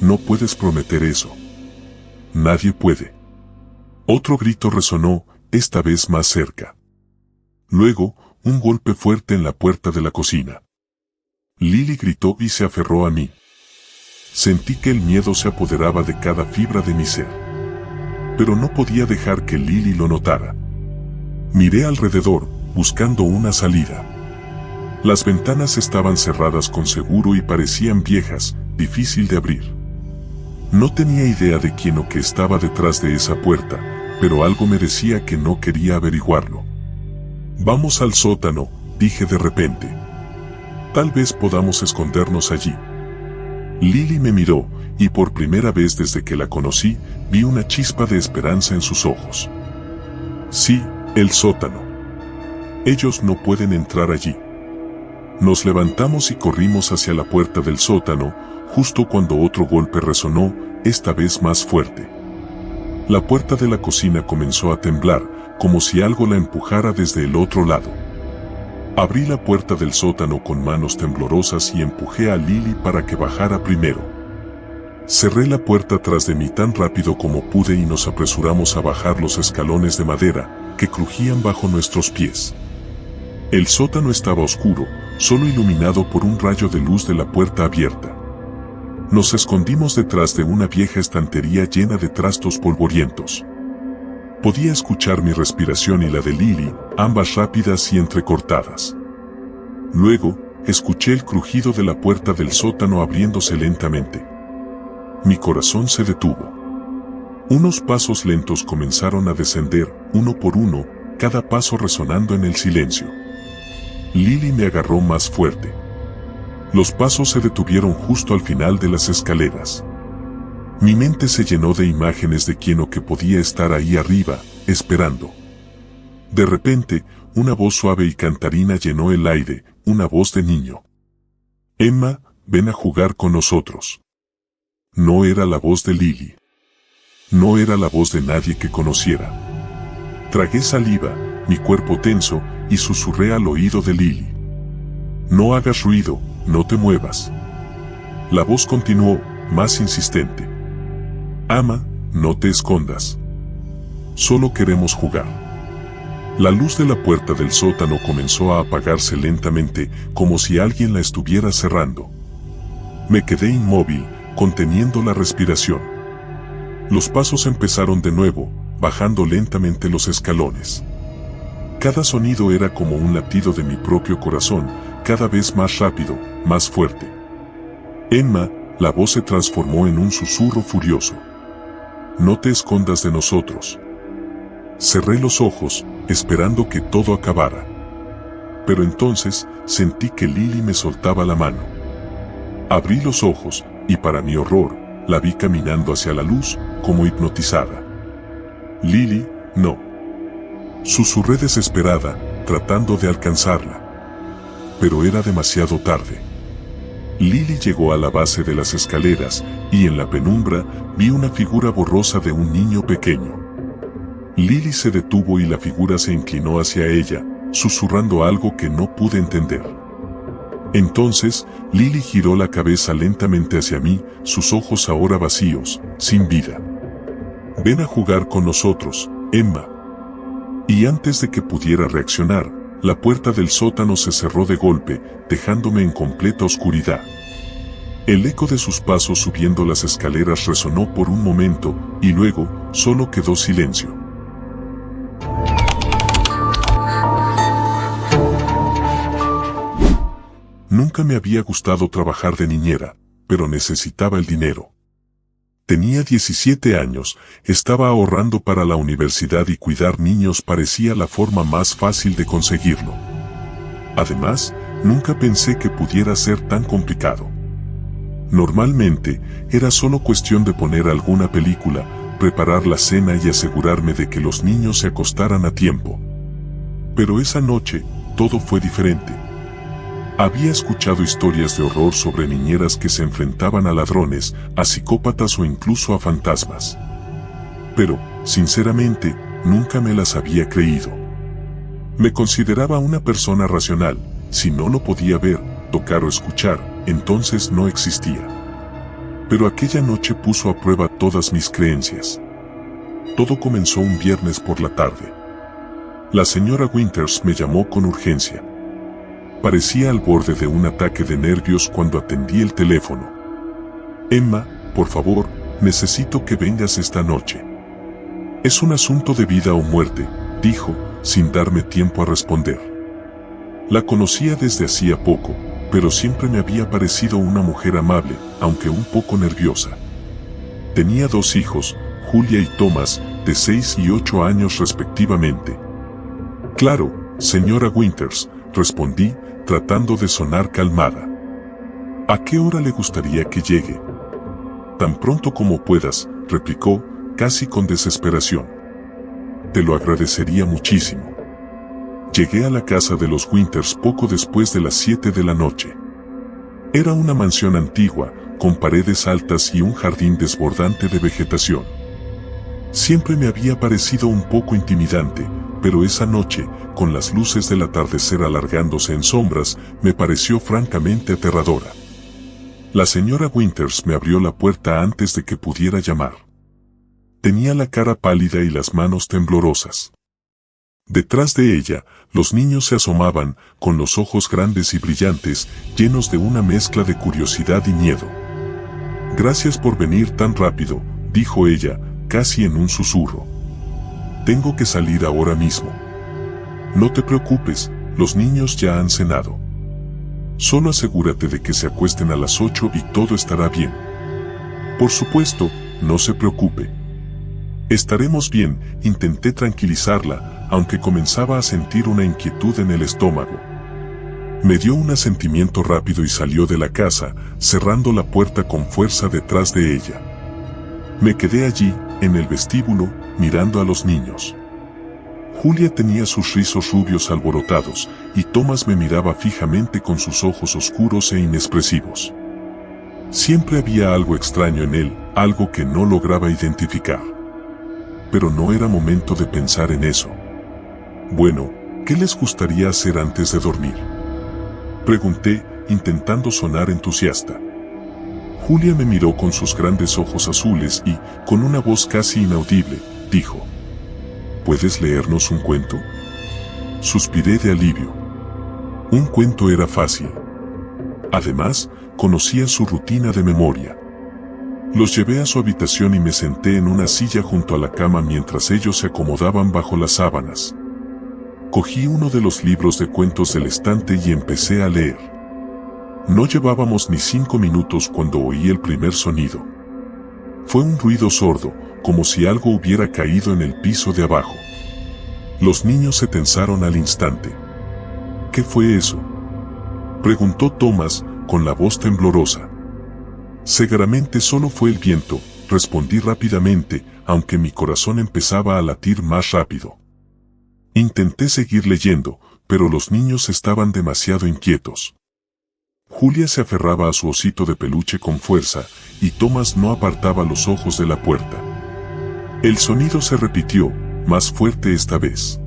Speaker 2: No puedes prometer eso. Nadie puede. Otro grito resonó, esta vez más cerca. Luego, un golpe fuerte en la puerta de la cocina. Lily gritó y se aferró a mí. Sentí que el miedo se apoderaba de cada fibra de mi ser. Pero no podía dejar que Lily lo notara. Miré alrededor, buscando una salida. Las ventanas estaban cerradas con seguro y parecían viejas, difícil de abrir. No tenía idea de quién o qué estaba detrás de esa puerta, pero algo me decía que no quería averiguarlo. Vamos al sótano, dije de repente. Tal vez podamos escondernos allí. Lily me miró, y por primera vez desde que la conocí, vi una chispa de esperanza en sus ojos. Sí, el sótano. Ellos no pueden entrar allí. Nos levantamos y corrimos hacia la puerta del sótano, justo cuando otro golpe resonó, esta vez más fuerte. La puerta de la cocina comenzó a temblar, como si algo la empujara desde el otro lado. Abrí la puerta del sótano con manos temblorosas y empujé a Lily para que bajara primero. Cerré la puerta tras de mí tan rápido como pude y nos apresuramos a bajar los escalones de madera, que crujían bajo nuestros pies. El sótano estaba oscuro, solo iluminado por un rayo de luz de la puerta abierta. Nos escondimos detrás de una vieja estantería llena de trastos polvorientos. Podía escuchar mi respiración y la de Lily, ambas rápidas y entrecortadas. Luego, escuché el crujido de la puerta del sótano abriéndose lentamente. Mi corazón se detuvo. Unos pasos lentos comenzaron a descender, uno por uno, cada paso resonando en el silencio. Lily me agarró más fuerte. Los pasos se detuvieron justo al final de las escaleras. Mi mente se llenó de imágenes de quién o qué podía estar ahí arriba, esperando. De repente, una voz suave y cantarina llenó el aire, una voz de niño. Emma, ven a jugar con nosotros. No era la voz de Lily. No era la voz de nadie que conociera. Tragué saliva, mi cuerpo tenso, y susurré al oído de Lily. No hagas ruido, no te muevas. La voz continuó, más insistente. Ama, no te escondas. Solo queremos jugar. La luz de la puerta del sótano comenzó a apagarse lentamente, como si alguien la estuviera cerrando. Me quedé inmóvil, conteniendo la respiración. Los pasos empezaron de nuevo, bajando lentamente los escalones. Cada sonido era como un latido de mi propio corazón, cada vez más rápido, más fuerte. Emma, la voz se transformó en un susurro furioso. No te escondas de nosotros. Cerré los ojos, esperando que todo acabara. Pero entonces, sentí que Lily me soltaba la mano. Abrí los ojos, y para mi horror, la vi caminando hacia la luz, como hipnotizada. Lily, no. Susurré desesperada, tratando de alcanzarla. Pero era demasiado tarde. Lily llegó a la base de las escaleras, y en la penumbra, vi una figura borrosa de un niño pequeño. Lily se detuvo y la figura se inclinó hacia ella, susurrando algo que no pude entender. Entonces, Lily giró la cabeza lentamente hacia mí, sus ojos ahora vacíos, sin vida. Ven a jugar con nosotros, Emma. Y antes de que pudiera reaccionar, la puerta del sótano se cerró de golpe, dejándome en completa oscuridad. El eco de sus pasos subiendo las escaleras resonó por un momento, y luego, solo quedó silencio. Nunca me había gustado trabajar de niñera, pero necesitaba el dinero. Tenía 17 años, estaba ahorrando para la universidad y cuidar niños parecía la forma más fácil de conseguirlo. Además, nunca pensé que pudiera ser tan complicado. Normalmente, era solo cuestión de poner alguna película, preparar la cena y asegurarme de que los niños se acostaran a tiempo. Pero esa noche, todo fue diferente. Había escuchado historias de horror sobre niñeras que se enfrentaban a ladrones, a psicópatas o incluso a fantasmas. Pero, sinceramente, nunca me las había creído. Me consideraba una persona racional. Si no lo podía ver, tocar o escuchar, entonces no existía. Pero aquella noche puso a prueba todas mis creencias. Todo comenzó un viernes por la tarde. La señora Winters me llamó con urgencia. Parecía al borde de un ataque de nervios cuando atendí el teléfono. Emma, por favor, necesito que vengas esta noche. Es un asunto de vida o muerte, dijo, sin darme tiempo a responder. La conocía desde hacía poco, pero siempre me había parecido una mujer amable, aunque un poco nerviosa. Tenía 2 hijos, Julia y Thomas, de 6 y 8 años respectivamente. Claro, señora Winters, respondí, tratando de sonar calmada. ¿A qué hora le gustaría que llegue? Tan pronto como puedas, replicó, casi con desesperación. Te lo agradecería muchísimo. Llegué a la casa de los Winters poco después de las 7 de la noche. Era una mansión antigua, con paredes altas y un jardín desbordante de vegetación. Siempre me había parecido un poco intimidante, pero esa noche, con las luces del atardecer alargándose en sombras, me pareció francamente aterradora. La señora Winters me abrió la puerta antes de que pudiera llamar. Tenía la cara pálida y las manos temblorosas. Detrás de ella, los niños se asomaban, con los ojos grandes y brillantes, llenos de una mezcla de curiosidad y miedo. Gracias por venir tan rápido, dijo ella, casi en un susurro. Tengo que salir ahora mismo. No te preocupes, los niños ya han cenado. Solo asegúrate de que se acuesten a las 8 y todo estará bien. Por supuesto, no se preocupe. Estaremos bien, intenté tranquilizarla, aunque comenzaba a sentir una inquietud en el estómago. Me dio un asentimiento rápido y salió de la casa, cerrando la puerta con fuerza detrás de ella. Me quedé allí, en el vestíbulo, mirando a los niños. Julia tenía sus rizos rubios alborotados, y Thomas me miraba fijamente con sus ojos oscuros e inexpresivos. Siempre había algo extraño en él, algo que no lograba identificar. Pero no era momento de pensar en eso. Bueno, ¿qué les gustaría hacer antes de dormir? Pregunté, intentando sonar entusiasta. Julia me miró con sus grandes ojos azules y, con una voz casi inaudible, dijo: ¿Puedes leernos un cuento? Suspiré de alivio. Un cuento era fácil. Además, conocía su rutina de memoria. Los llevé a su habitación y me senté en una silla junto a la cama mientras ellos se acomodaban bajo las sábanas. Cogí uno de los libros de cuentos del estante y empecé a leer. No llevábamos ni 5 minutos cuando oí el primer sonido. Fue un ruido sordo, como si algo hubiera caído en el piso de abajo. Los niños se tensaron al instante. ¿Qué fue eso?, preguntó Thomas, con la voz temblorosa. Seguramente solo fue el viento, respondí rápidamente, aunque mi corazón empezaba a latir más rápido. Intenté seguir leyendo, pero los niños estaban demasiado inquietos. Julia se aferraba a su osito de peluche con fuerza, y Thomas no apartaba los ojos de la puerta. El sonido se repitió, más fuerte esta vez.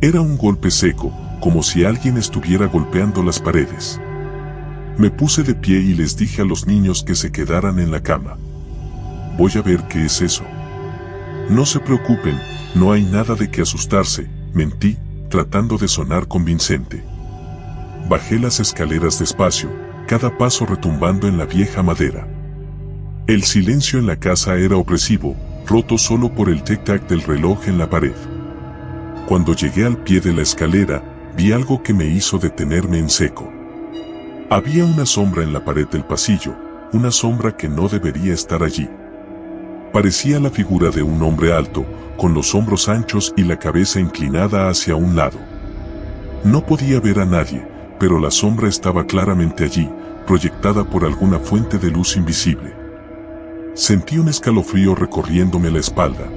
Speaker 2: Era un golpe seco, como si alguien estuviera golpeando las paredes. Me puse de pie y les dije a los niños que se quedaran en la cama. Voy a ver qué es eso. No se preocupen, no hay nada de qué asustarse, mentí, tratando de sonar convincente. Bajé las escaleras despacio, cada paso retumbando en la vieja madera. El silencio en la casa era opresivo, roto solo por el tic-tac del reloj en la pared. Cuando llegué al pie de la escalera, vi algo que me hizo detenerme en seco. Había una sombra en la pared del pasillo, una sombra que no debería estar allí. Parecía la figura de un hombre alto, con los hombros anchos y la cabeza inclinada hacia un lado. No podía ver a nadie, pero la sombra estaba claramente allí, proyectada por alguna fuente de luz invisible. Sentí un escalofrío recorriéndome la espalda.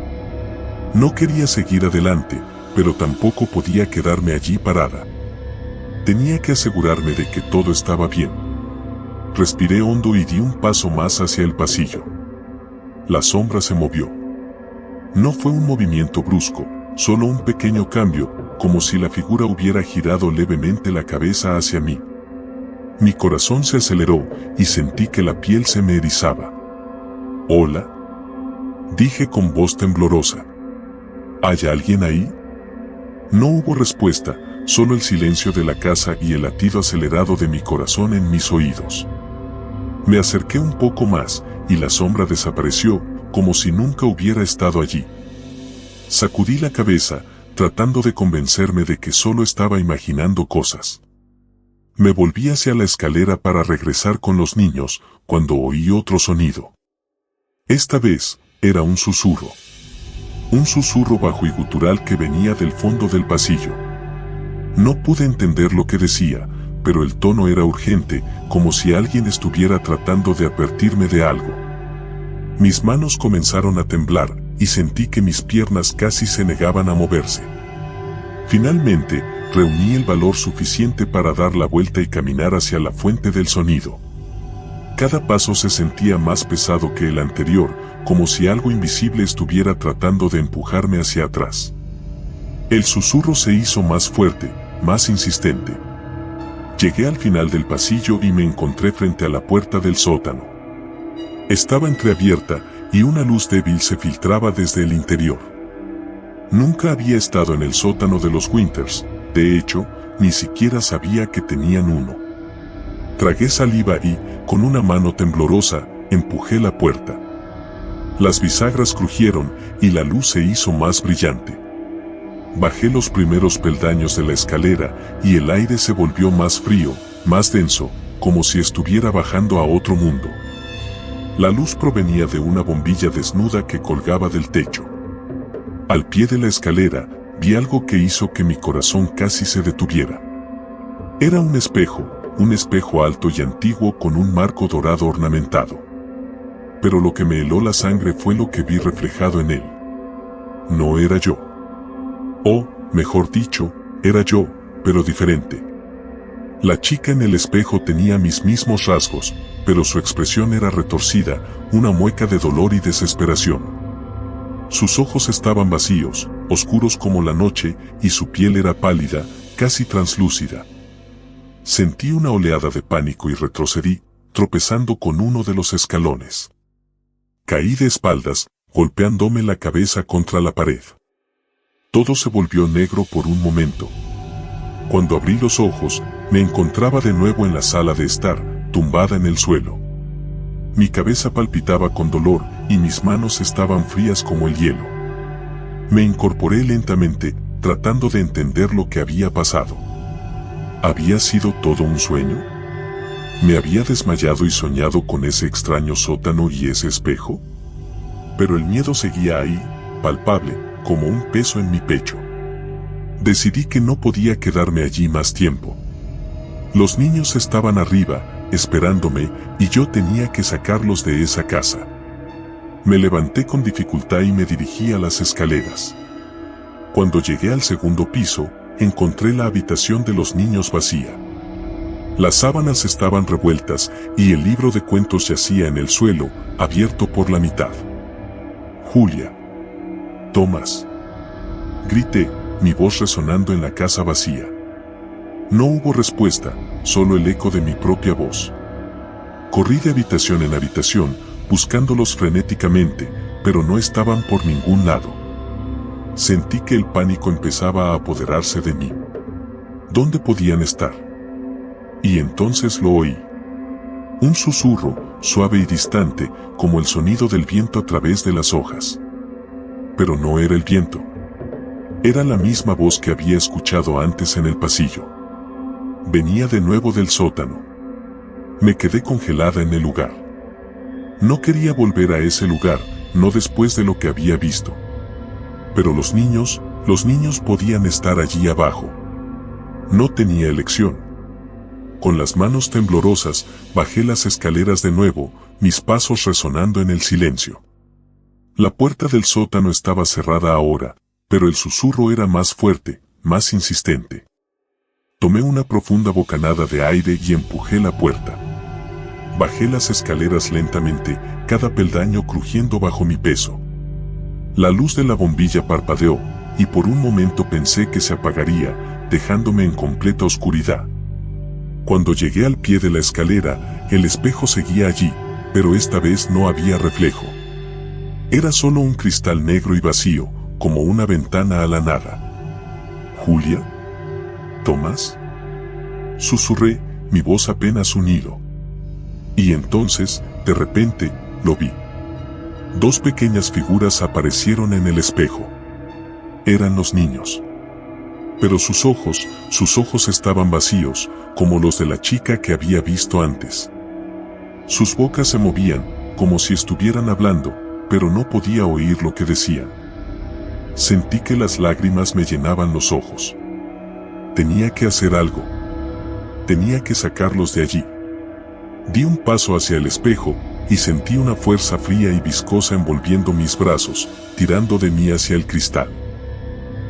Speaker 2: No quería seguir adelante, pero tampoco podía quedarme allí parada. Tenía que asegurarme de que todo estaba bien. Respiré hondo y di un paso más hacia el pasillo. La sombra se movió. No fue un movimiento brusco, solo un pequeño cambio, como si la figura hubiera girado levemente la cabeza hacia mí. Mi corazón se aceleró y sentí que la piel se me erizaba. «Hola», dije con voz temblorosa. «¿Hay alguien ahí?». No hubo respuesta, solo el silencio de la casa y el latido acelerado de mi corazón en mis oídos. Me acerqué un poco más, y la sombra desapareció, como si nunca hubiera estado allí. Sacudí la cabeza, tratando de convencerme de que solo estaba imaginando cosas. Me volví hacia la escalera para regresar con los niños, cuando oí otro sonido. Esta vez, era un susurro. Un susurro bajo y gutural que venía del fondo del pasillo. No pude entender lo que decía, pero el tono era urgente, como si alguien estuviera tratando de advertirme de algo. Mis manos comenzaron a temblar, y sentí que mis piernas casi se negaban a moverse. Finalmente, reuní el valor suficiente para dar la vuelta y caminar hacia la fuente del sonido. Cada paso se sentía más pesado que el anterior, como si algo invisible estuviera tratando de empujarme hacia atrás. El susurro se hizo más fuerte, más insistente. Llegué al final del pasillo y me encontré frente a la puerta del sótano. Estaba entreabierta y una luz débil se filtraba desde el interior. Nunca había estado en el sótano de los Winters, de hecho, ni siquiera sabía que tenían uno. Tragué saliva y, con una mano temblorosa, empujé la puerta. Las bisagras crujieron y la luz se hizo más brillante. Bajé los primeros peldaños de la escalera y el aire se volvió más frío, más denso, como si estuviera bajando a otro mundo. La luz provenía de una bombilla desnuda que colgaba del techo. Al pie de la escalera, vi algo que hizo que mi corazón casi se detuviera. Era un espejo alto y antiguo con un marco dorado ornamentado. Pero lo que me heló la sangre fue lo que vi reflejado en él. No era yo. O, mejor dicho, era yo, pero diferente. La chica en el espejo tenía mis mismos rasgos, pero su expresión era retorcida, una mueca de dolor y desesperación. Sus ojos estaban vacíos, oscuros como la noche, y su piel era pálida, casi translúcida. Sentí una oleada de pánico y retrocedí, tropezando con uno de los escalones. Caí de espaldas, golpeándome la cabeza contra la pared. Todo se volvió negro por un momento. Cuando abrí los ojos, me encontraba de nuevo en la sala de estar, tumbada en el suelo. Mi cabeza palpitaba con dolor y mis manos estaban frías como el hielo. Me incorporé lentamente, tratando de entender lo que había pasado. ¿Había sido todo un sueño? ¿Me había desmayado y soñado con ese extraño sótano y ese espejo? Pero el miedo seguía ahí, palpable, como un peso en mi pecho. Decidí que no podía quedarme allí más tiempo. Los niños estaban arriba, esperándome, y yo tenía que sacarlos de esa casa. Me levanté con dificultad y me dirigí a las escaleras. Cuando llegué al segundo piso, encontré la habitación de los niños vacía. Las sábanas estaban revueltas y el libro de cuentos yacía en el suelo, abierto por la mitad. Julia. Tomás. Grité, mi voz resonando en la casa vacía. No hubo respuesta, solo el eco de mi propia voz. Corrí de habitación en habitación, buscándolos frenéticamente, pero no estaban por ningún lado. Sentí que el pánico empezaba a apoderarse de mí. ¿Dónde podían estar? Y entonces lo oí. Un susurro, suave y distante, como el sonido del viento a través de las hojas. Pero no era el viento. Era la misma voz que había escuchado antes en el pasillo. Venía de nuevo del sótano. Me quedé congelada en el lugar. No quería volver a ese lugar, no después de lo que había visto. Pero los niños podían estar allí abajo. No tenía elección. Con las manos temblorosas, bajé las escaleras de nuevo, mis pasos resonando en el silencio. La puerta del sótano estaba cerrada ahora, pero el susurro era más fuerte, más insistente. Tomé una profunda bocanada de aire y empujé la puerta. Bajé las escaleras lentamente, cada peldaño crujiendo bajo mi peso. La luz de la bombilla parpadeó, y por un momento pensé que se apagaría, dejándome en completa oscuridad. Cuando llegué al pie de la escalera, el espejo seguía allí, pero esta vez no había reflejo. Era solo un cristal negro y vacío, como una ventana a la nada. ¿Julia? ¿Tomás? Susurré, mi voz apenas un hilo. Y entonces, de repente, lo vi. Dos pequeñas figuras aparecieron en el espejo. Eran los niños. Pero sus ojos estaban vacíos, como los de la chica que había visto antes. Sus bocas se movían, como si estuvieran hablando, pero no podía oír lo que decían. Sentí que las lágrimas me llenaban los ojos. Tenía que hacer algo. Tenía que sacarlos de allí. Di un paso hacia el espejo, y sentí una fuerza fría y viscosa envolviendo mis brazos, tirando de mí hacia el cristal.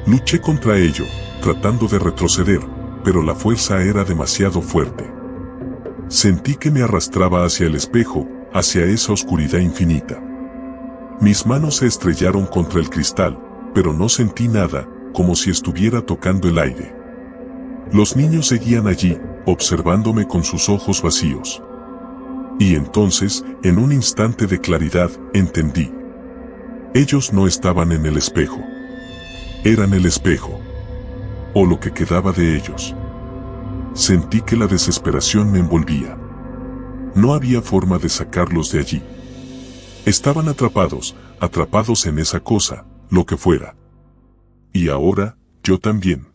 Speaker 2: Luché contra ello, tratando de retroceder, pero la fuerza era demasiado fuerte. Sentí que me arrastraba hacia el espejo, hacia esa oscuridad infinita. Mis manos se estrellaron contra el cristal, pero no sentí nada, como si estuviera tocando el aire. Los niños seguían allí, observándome con sus ojos vacíos. Y entonces, en un instante de claridad, entendí. Ellos no estaban en el espejo. Eran el espejo. O lo que quedaba de ellos. Sentí que la desesperación me envolvía. No había forma de sacarlos de allí. Estaban atrapados en esa cosa, lo que fuera. Y ahora, yo también.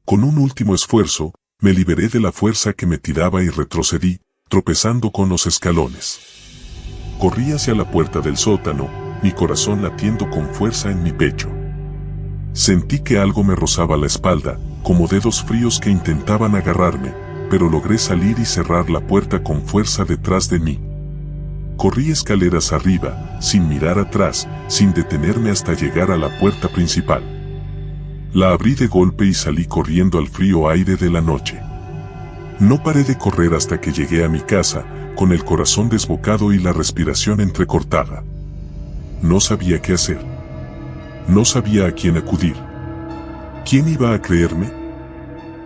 Speaker 2: Con un último esfuerzo, me liberé de la fuerza que me tiraba y retrocedí, tropezando con los escalones. Corrí hacia la puerta del sótano, mi corazón latiendo con fuerza en mi pecho. Sentí que algo me rozaba la espalda, como dedos fríos que intentaban agarrarme, pero logré salir y cerrar la puerta con fuerza detrás de mí. Corrí escaleras arriba, sin mirar atrás, sin detenerme hasta llegar a la puerta principal. La abrí de golpe y salí corriendo al frío aire de la noche. No paré de correr hasta que llegué a mi casa, con el corazón desbocado y la respiración entrecortada. No sabía qué hacer. No sabía a quién acudir. ¿Quién iba a creerme?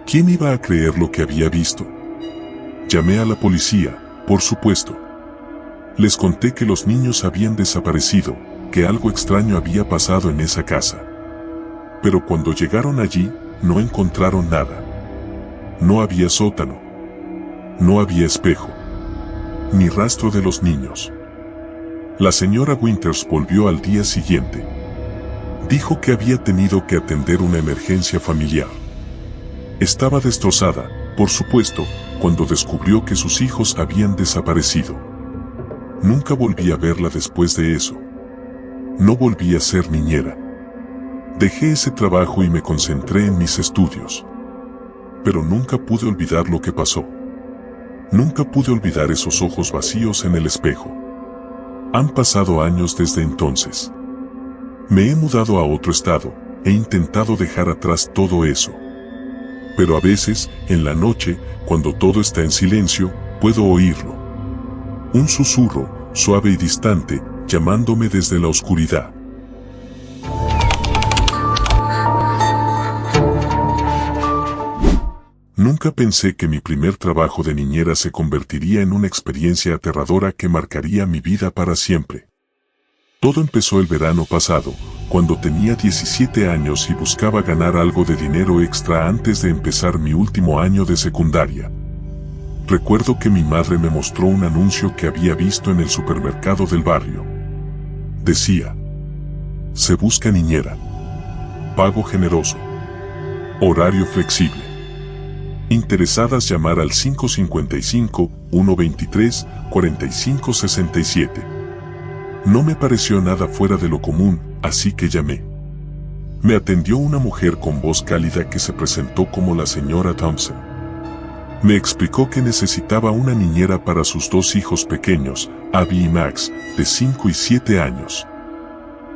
Speaker 2: ¿Quién iba a creer lo que había visto? Llamé a la policía, por supuesto. Les conté que los niños habían desaparecido, que algo extraño había pasado en esa casa. Pero cuando llegaron allí, no encontraron nada. No había sótano. No había espejo. Ni rastro de los niños. La señora Winters volvió al día siguiente. Dijo que había tenido que atender una emergencia familiar. Estaba destrozada, por supuesto, cuando descubrió que sus hijos habían desaparecido. Nunca volví a verla después de eso. No volví a ser niñera. Dejé ese trabajo y me concentré en mis estudios. Pero nunca pude olvidar lo que pasó. Nunca pude olvidar esos ojos vacíos en el espejo. Han pasado años desde entonces. Me he mudado a otro estado, he intentado dejar atrás todo eso. Pero a veces, en la noche, cuando todo está en silencio, puedo oírlo. Un susurro, suave y distante, llamándome desde la oscuridad. Nunca pensé que mi primer trabajo de niñera se convertiría en una experiencia aterradora que marcaría mi vida para siempre. Todo empezó el verano pasado, cuando tenía 17 años y buscaba ganar algo de dinero extra antes de empezar mi último año de secundaria. Recuerdo que mi madre me mostró un anuncio que había visto en el supermercado del barrio. Decía: se busca niñera. Pago generoso. Horario flexible. Interesadas llamar al 555-123-4567. No me pareció nada fuera de lo común, así que llamé. Me atendió una mujer con voz cálida que se presentó como la señora Thompson. Me explicó que necesitaba una niñera para sus dos hijos pequeños, Abby y Max, de 5 y 7 años.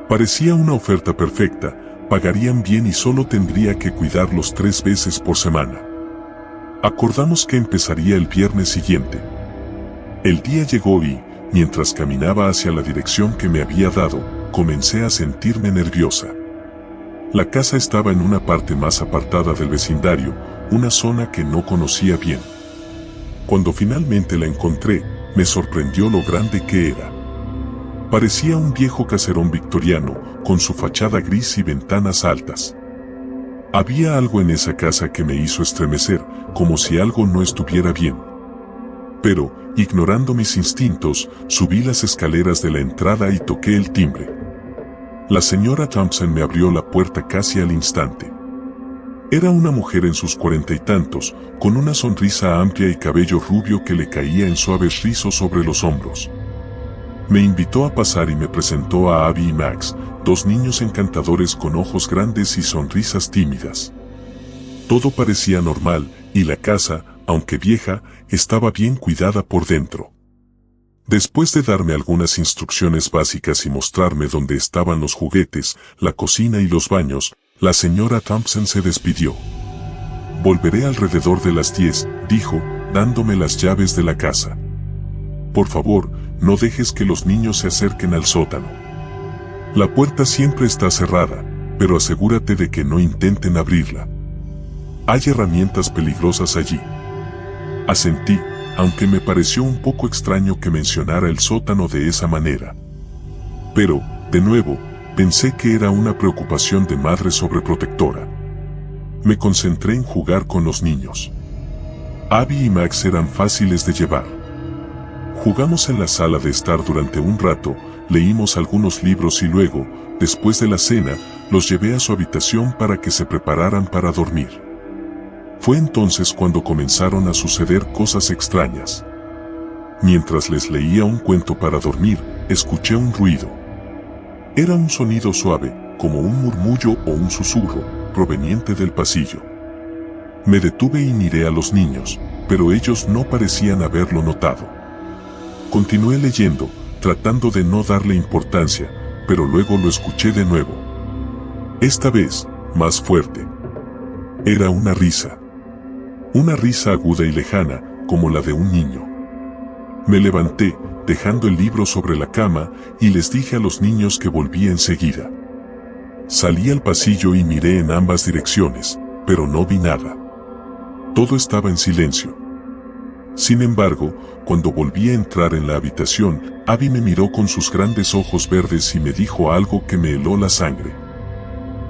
Speaker 2: Parecía una oferta perfecta, pagarían bien y solo tendría que cuidarlos 3 veces por semana. Acordamos que empezaría el viernes siguiente. El día llegó y, mientras caminaba hacia la dirección que me había dado, comencé a sentirme nerviosa. La casa estaba en una parte más apartada del vecindario, una zona que no conocía bien. Cuando finalmente la encontré, me sorprendió lo grande que era. Parecía un viejo caserón victoriano, con su fachada gris y ventanas altas. Había algo en esa casa que me hizo estremecer, como si algo no estuviera bien. Pero, ignorando mis instintos, subí las escaleras de la entrada y toqué el timbre. La señora Thompson me abrió la puerta casi al instante. Era una mujer en sus 40 y tantos, con una sonrisa amplia y cabello rubio que le caía en suaves rizos sobre los hombros. Me invitó a pasar y me presentó a Abby y Max, 2 niños encantadores con ojos grandes y sonrisas tímidas. Todo parecía normal, y la casa, aunque vieja, estaba bien cuidada por dentro. Después de darme algunas instrucciones básicas y mostrarme dónde estaban los juguetes, la cocina y los baños, la señora Thompson se despidió. Volveré alrededor de las 10, dijo, dándome las llaves de la casa. Por favor, no dejes que los niños se acerquen al sótano. La puerta siempre está cerrada, pero asegúrate de que no intenten abrirla. Hay herramientas peligrosas allí. Asentí, aunque me pareció un poco extraño que mencionara el sótano de esa manera. Pero, de nuevo, pensé que era una preocupación de madre sobreprotectora. Me concentré en jugar con los niños. Abby y Max eran fáciles de llevar. Jugamos en la sala de estar durante un rato, leímos algunos libros y luego, después de la cena, los llevé a su habitación para que se prepararan para dormir. Fue entonces cuando comenzaron a suceder cosas extrañas. Mientras les leía un cuento para dormir, escuché un ruido. Era un sonido suave, como un murmullo o un susurro, proveniente del pasillo. Me detuve y miré a los niños, pero ellos no parecían haberlo notado. Continué leyendo, tratando de no darle importancia, pero luego lo escuché de nuevo. Esta vez, más fuerte. Era una risa. Una risa aguda y lejana, como la de un niño. Me levanté, dejando el libro sobre la cama, y les dije a los niños que volvía enseguida. Salí al pasillo y miré en ambas direcciones, pero no vi nada. Todo estaba en silencio. Sin embargo, cuando volví a entrar en la habitación, Abby me miró con sus grandes ojos verdes y me dijo algo que me heló la sangre.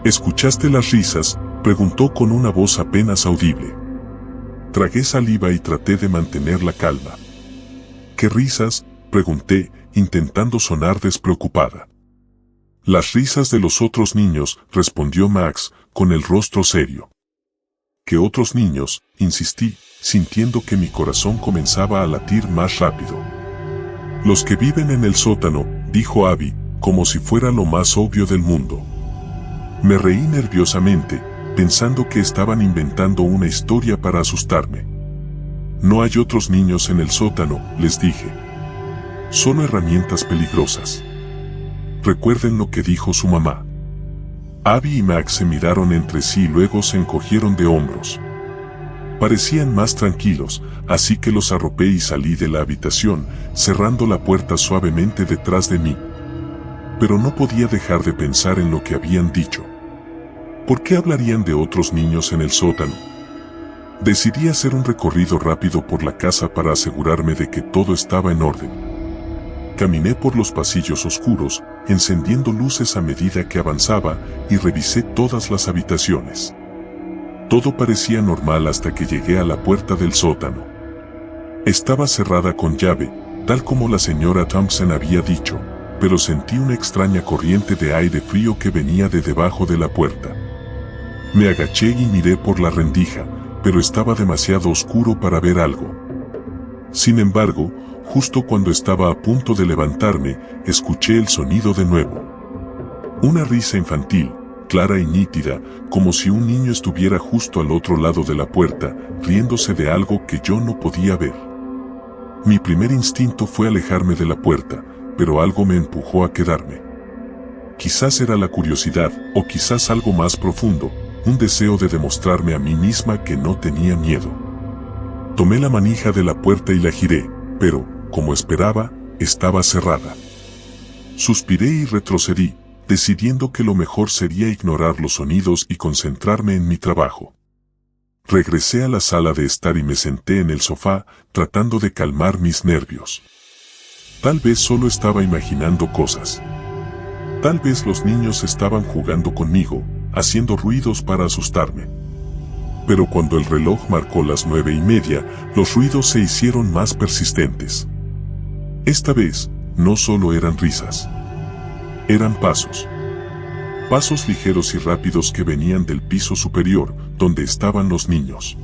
Speaker 2: ¿Escuchaste las risas?, preguntó con una voz apenas audible. Tragué saliva y traté de mantener la calma. ¿Qué risas?, pregunté, intentando sonar despreocupada. Las risas de los otros niños, respondió Max, con el rostro serio. ¿Qué otros niños?, insistí, sintiendo que mi corazón comenzaba a latir más rápido. Los que viven en el sótano, dijo Abby, como si fuera lo más obvio del mundo. Me reí nerviosamente, pensando que estaban inventando una historia para asustarme. No hay otros niños en el sótano, les dije. Solo herramientas peligrosas. Recuerden lo que dijo su mamá. Abby y Max se miraron entre sí y luego se encogieron de hombros. Parecían más tranquilos, así que los arropé y salí de la habitación, cerrando la puerta suavemente detrás de mí. Pero no podía dejar de pensar en lo que habían dicho. ¿Por qué hablarían de otros niños en el sótano? Decidí hacer un recorrido rápido por la casa para asegurarme de que todo estaba en orden. Caminé por los pasillos oscuros, encendiendo luces a medida que avanzaba, y revisé todas las habitaciones. Todo parecía normal hasta que llegué a la puerta del sótano. Estaba cerrada con llave, tal como la señora Thompson había dicho, pero sentí una extraña corriente de aire frío que venía de debajo de la puerta. Me agaché y miré por la rendija, pero estaba demasiado oscuro para ver algo. Sin embargo, justo cuando estaba a punto de levantarme, escuché el sonido de nuevo. Una risa infantil, clara y nítida, como si un niño estuviera justo al otro lado de la puerta, riéndose de algo que yo no podía ver. Mi primer instinto fue alejarme de la puerta, pero algo me empujó a quedarme. Quizás era la curiosidad, o quizás algo más profundo, un deseo de demostrarme a mí misma que no tenía miedo. Tomé la manija de la puerta y la giré, pero, como esperaba, estaba cerrada. Suspiré y retrocedí, decidiendo que lo mejor sería ignorar los sonidos y concentrarme en mi trabajo. Regresé a la sala de estar y me senté en el sofá, tratando de calmar mis nervios. Tal vez solo estaba imaginando cosas. Tal vez los niños estaban jugando conmigo, haciendo ruidos para asustarme. Pero cuando el reloj marcó las 9:30, los ruidos se hicieron más persistentes. Esta vez, no solo eran risas. Eran pasos. Pasos ligeros y rápidos que venían del piso superior, donde estaban los niños.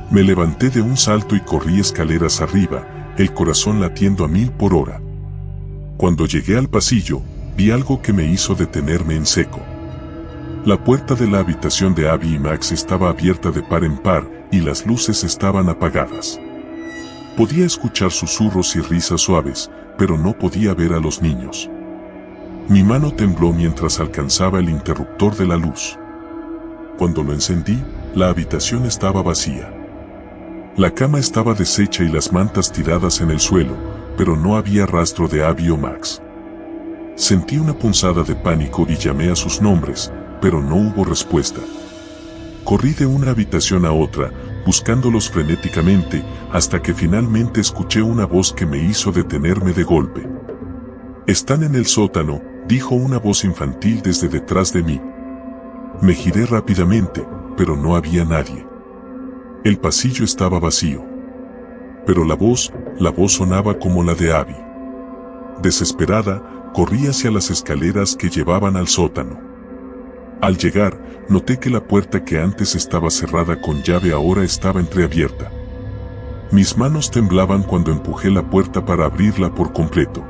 Speaker 2: Me levanté de un salto y corrí escaleras arriba, el corazón latiendo a 1000 por hora. Cuando llegué al pasillo, vi algo que me hizo detenerme en seco. La puerta de la habitación de Abby y Max estaba abierta de par en par, y las luces estaban apagadas. Podía escuchar susurros y risas suaves, pero no podía ver a los niños. Mi mano tembló mientras alcanzaba el interruptor de la luz. Cuando lo encendí, la habitación estaba vacía. La cama estaba deshecha y las mantas tiradas en el suelo, pero no había rastro de Abby o Max. Sentí una punzada de pánico y llamé a sus nombres, pero no hubo respuesta. Corrí de una habitación a otra, buscándolos frenéticamente, hasta que finalmente escuché una voz que me hizo detenerme de golpe. «Están en el sótano», dijo una voz infantil desde detrás de mí. Me giré rápidamente, pero no había nadie. El pasillo estaba vacío. Pero la voz sonaba como la de Abby. Desesperada, corrí hacia las escaleras que llevaban al sótano. Al llegar, noté que la puerta que antes estaba cerrada con llave ahora estaba entreabierta. Mis manos temblaban cuando empujé la puerta para abrirla por completo.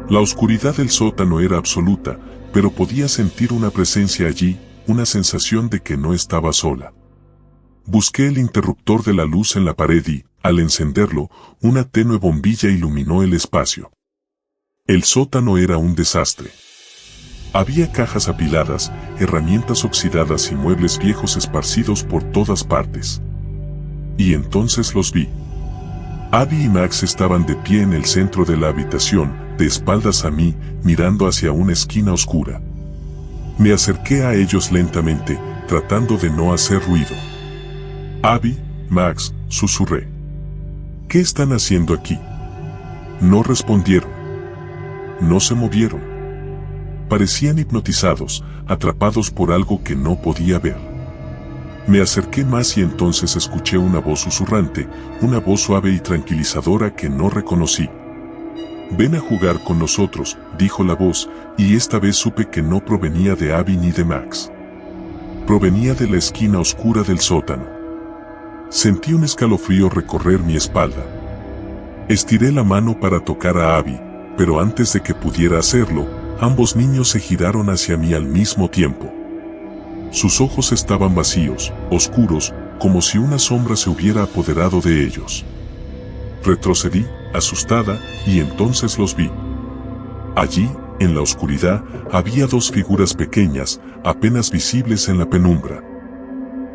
Speaker 2: La oscuridad del sótano era absoluta, pero podía sentir una presencia allí, una sensación de que no estaba sola. Busqué el interruptor de la luz en la pared y, al encenderlo, una tenue bombilla iluminó el espacio. El sótano era un desastre. Había cajas apiladas, herramientas oxidadas y muebles viejos esparcidos por todas partes. Y entonces los vi. Abby y Max estaban de pie en el centro de la habitación, de espaldas a mí, mirando hacia una esquina oscura. Me acerqué a ellos lentamente, tratando de no hacer ruido. «Abby, Max», susurré. «¿Qué están haciendo aquí?» No respondieron. No se movieron. Parecían hipnotizados, atrapados por algo que no podía ver. Me acerqué más y entonces escuché una voz susurrante, una voz suave y tranquilizadora que no reconocí. «Ven a jugar con nosotros», dijo la voz, y esta vez supe que no provenía de Abby ni de Max. Provenía de la esquina oscura del sótano. Sentí un escalofrío recorrer mi espalda. Estiré la mano para tocar a Abby, pero antes de que pudiera hacerlo, ambos niños se giraron hacia mí al mismo tiempo. Sus ojos estaban vacíos, oscuros, como si una sombra se hubiera apoderado de ellos. Retrocedí, asustada, y entonces los vi. Allí, en la oscuridad, había dos figuras pequeñas, apenas visibles en la penumbra.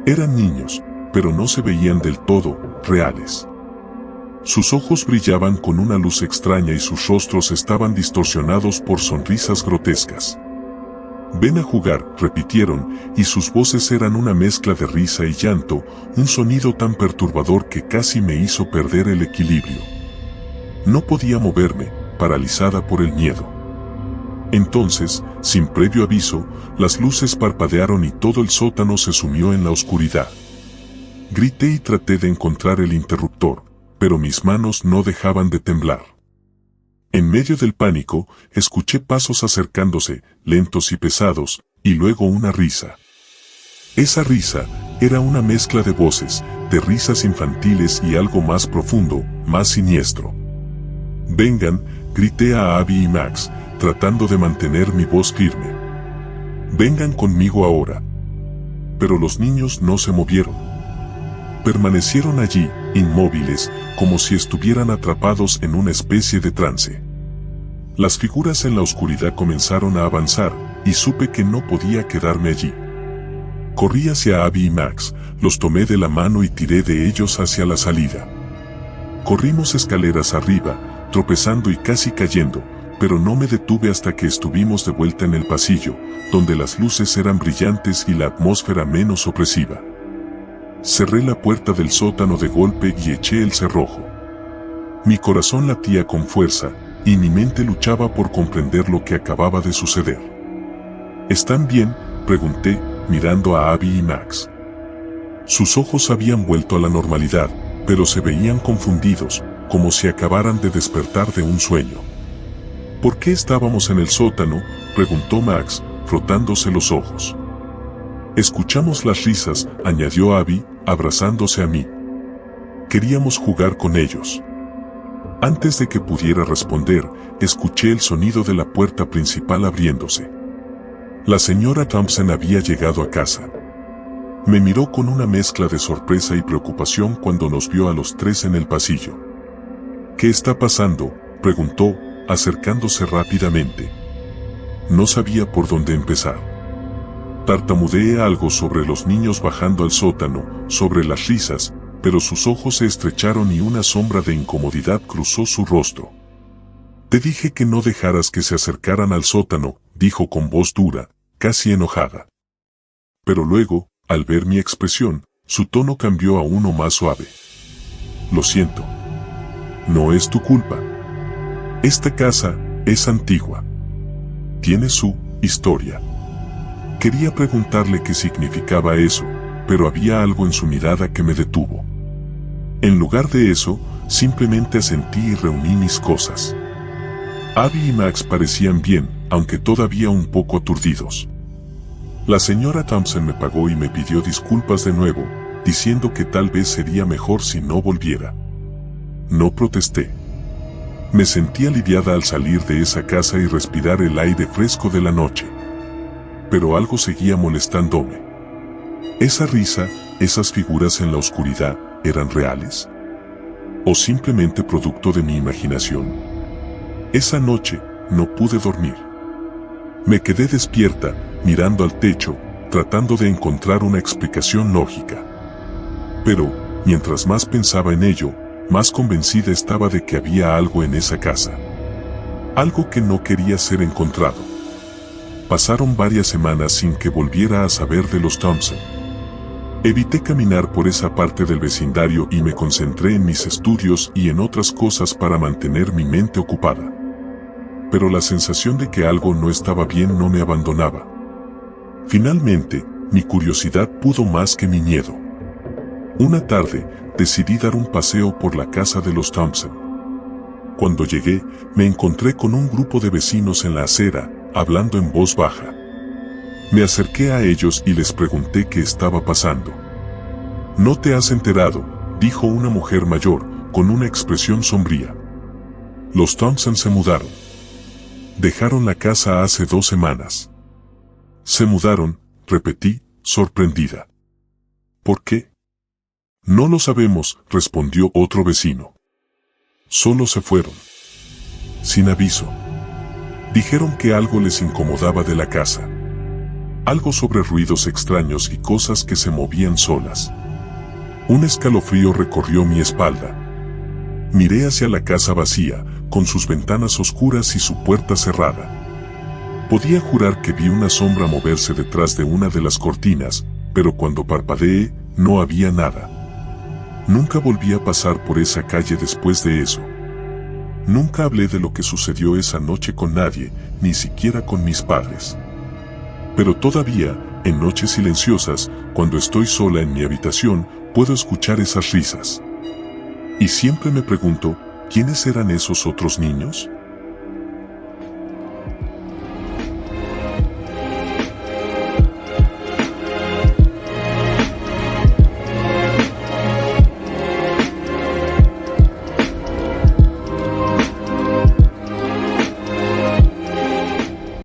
Speaker 2: Eran niños, pero no se veían del todo reales. Sus ojos brillaban con una luz extraña y sus rostros estaban distorsionados por sonrisas grotescas. «Ven a jugar», repitieron, y sus voces eran una mezcla de risa y llanto, un sonido tan perturbador que casi me hizo perder el equilibrio. No podía moverme, paralizada por el miedo. Entonces, sin previo aviso, las luces parpadearon y todo el sótano se sumió en la oscuridad. Grité y traté de encontrar el interruptor, pero mis manos no dejaban de temblar. En medio del pánico, escuché pasos acercándose, lentos y pesados, y luego una risa. Esa risa era una mezcla de voces, de risas infantiles y algo más profundo, más siniestro. «Vengan», grité a Abby y Max, tratando de mantener mi voz firme. «Vengan conmigo ahora». Pero los niños no se movieron. Permanecieron allí, inmóviles, como si estuvieran atrapados en una especie de trance. Las figuras en la oscuridad comenzaron a avanzar, y supe que no podía quedarme allí. Corrí hacia Abby y Max, los tomé de la mano y tiré de ellos hacia la salida. Corrimos escaleras arriba, tropezando y casi cayendo, pero no me detuve hasta que estuvimos de vuelta en el pasillo, donde las luces eran brillantes y la atmósfera menos opresiva. Cerré la puerta del sótano de golpe y eché el cerrojo. Mi corazón latía con fuerza, y mi mente luchaba por comprender lo que acababa de suceder. ¿Están bien?, pregunté, mirando a Abby y Max. Sus ojos habían vuelto a la normalidad, pero se veían confundidos, como si acabaran de despertar de un sueño. ¿Por qué estábamos en el sótano?, preguntó Max, frotándose los ojos. Escuchamos las risas, añadió Abby, abrazándose a mí. Queríamos jugar con ellos. Antes de que pudiera responder, escuché el sonido de la puerta principal abriéndose. La señora Thompson había llegado a casa. Me miró con una mezcla de sorpresa y preocupación cuando nos vio a los tres en el pasillo. «¿Qué está pasando?», preguntó, acercándose rápidamente. No sabía por dónde empezar. Tartamudeé algo sobre los niños bajando al sótano, sobre las risas, pero sus ojos se estrecharon y una sombra de incomodidad cruzó su rostro. «Te dije que no dejaras que se acercaran al sótano», dijo con voz dura, casi enojada. Pero luego, al ver mi expresión, su tono cambió a uno más suave. «Lo siento. No es tu culpa. Esta casa es antigua. Tiene su historia». Quería preguntarle qué significaba eso, pero había algo en su mirada que me detuvo. En lugar de eso, simplemente asentí y reuní mis cosas. Abby y Max parecían bien, aunque todavía un poco aturdidos. La señora Thompson me pagó y me pidió disculpas de nuevo, diciendo que tal vez sería mejor si no volviera. No protesté. Me sentí aliviada al salir de esa casa y respirar el aire fresco de la noche. Pero algo seguía molestándome. ¿Esa risa, esas figuras en la oscuridad, eran reales? ¿O simplemente producto de mi imaginación? Esa noche, no pude dormir. Me quedé despierta, mirando al techo, tratando de encontrar una explicación lógica. Pero, mientras más pensaba en ello, más convencida estaba de que había algo en esa casa. Algo que no quería ser encontrado. Pasaron varias semanas sin que volviera a saber de los Thompson. Evité caminar por esa parte del vecindario y me concentré en mis estudios y en otras cosas para mantener mi mente ocupada. Pero la sensación de que algo no estaba bien no me abandonaba. Finalmente, mi curiosidad pudo más que mi miedo. Una tarde, decidí dar un paseo por la casa de los Thompson. Cuando llegué, me encontré con un grupo de vecinos en la acera, hablando en voz baja. Me acerqué a ellos y les pregunté qué estaba pasando. «¿No te has enterado?», dijo una mujer mayor, con una expresión sombría. «Los Thompson se mudaron. Dejaron la casa hace 2 semanas». «¿Se mudaron?», repetí, sorprendida. «¿Por qué?». «No lo sabemos», respondió otro vecino. «Solo se fueron. Sin aviso. Dijeron que algo les incomodaba de la casa. Algo sobre ruidos extraños y cosas que se movían solas». Un escalofrío recorrió mi espalda. Miré hacia la casa vacía, con sus ventanas oscuras y su puerta cerrada. Podía jurar que vi una sombra moverse detrás de una de las cortinas, pero cuando parpadeé, no había nada. Nunca volví a pasar por esa calle después de eso. Nunca hablé de lo que sucedió esa noche con nadie, ni siquiera con mis padres. Pero todavía, en noches silenciosas, cuando estoy sola en mi habitación, puedo escuchar esas risas. Y siempre me pregunto, ¿quiénes eran esos otros niños?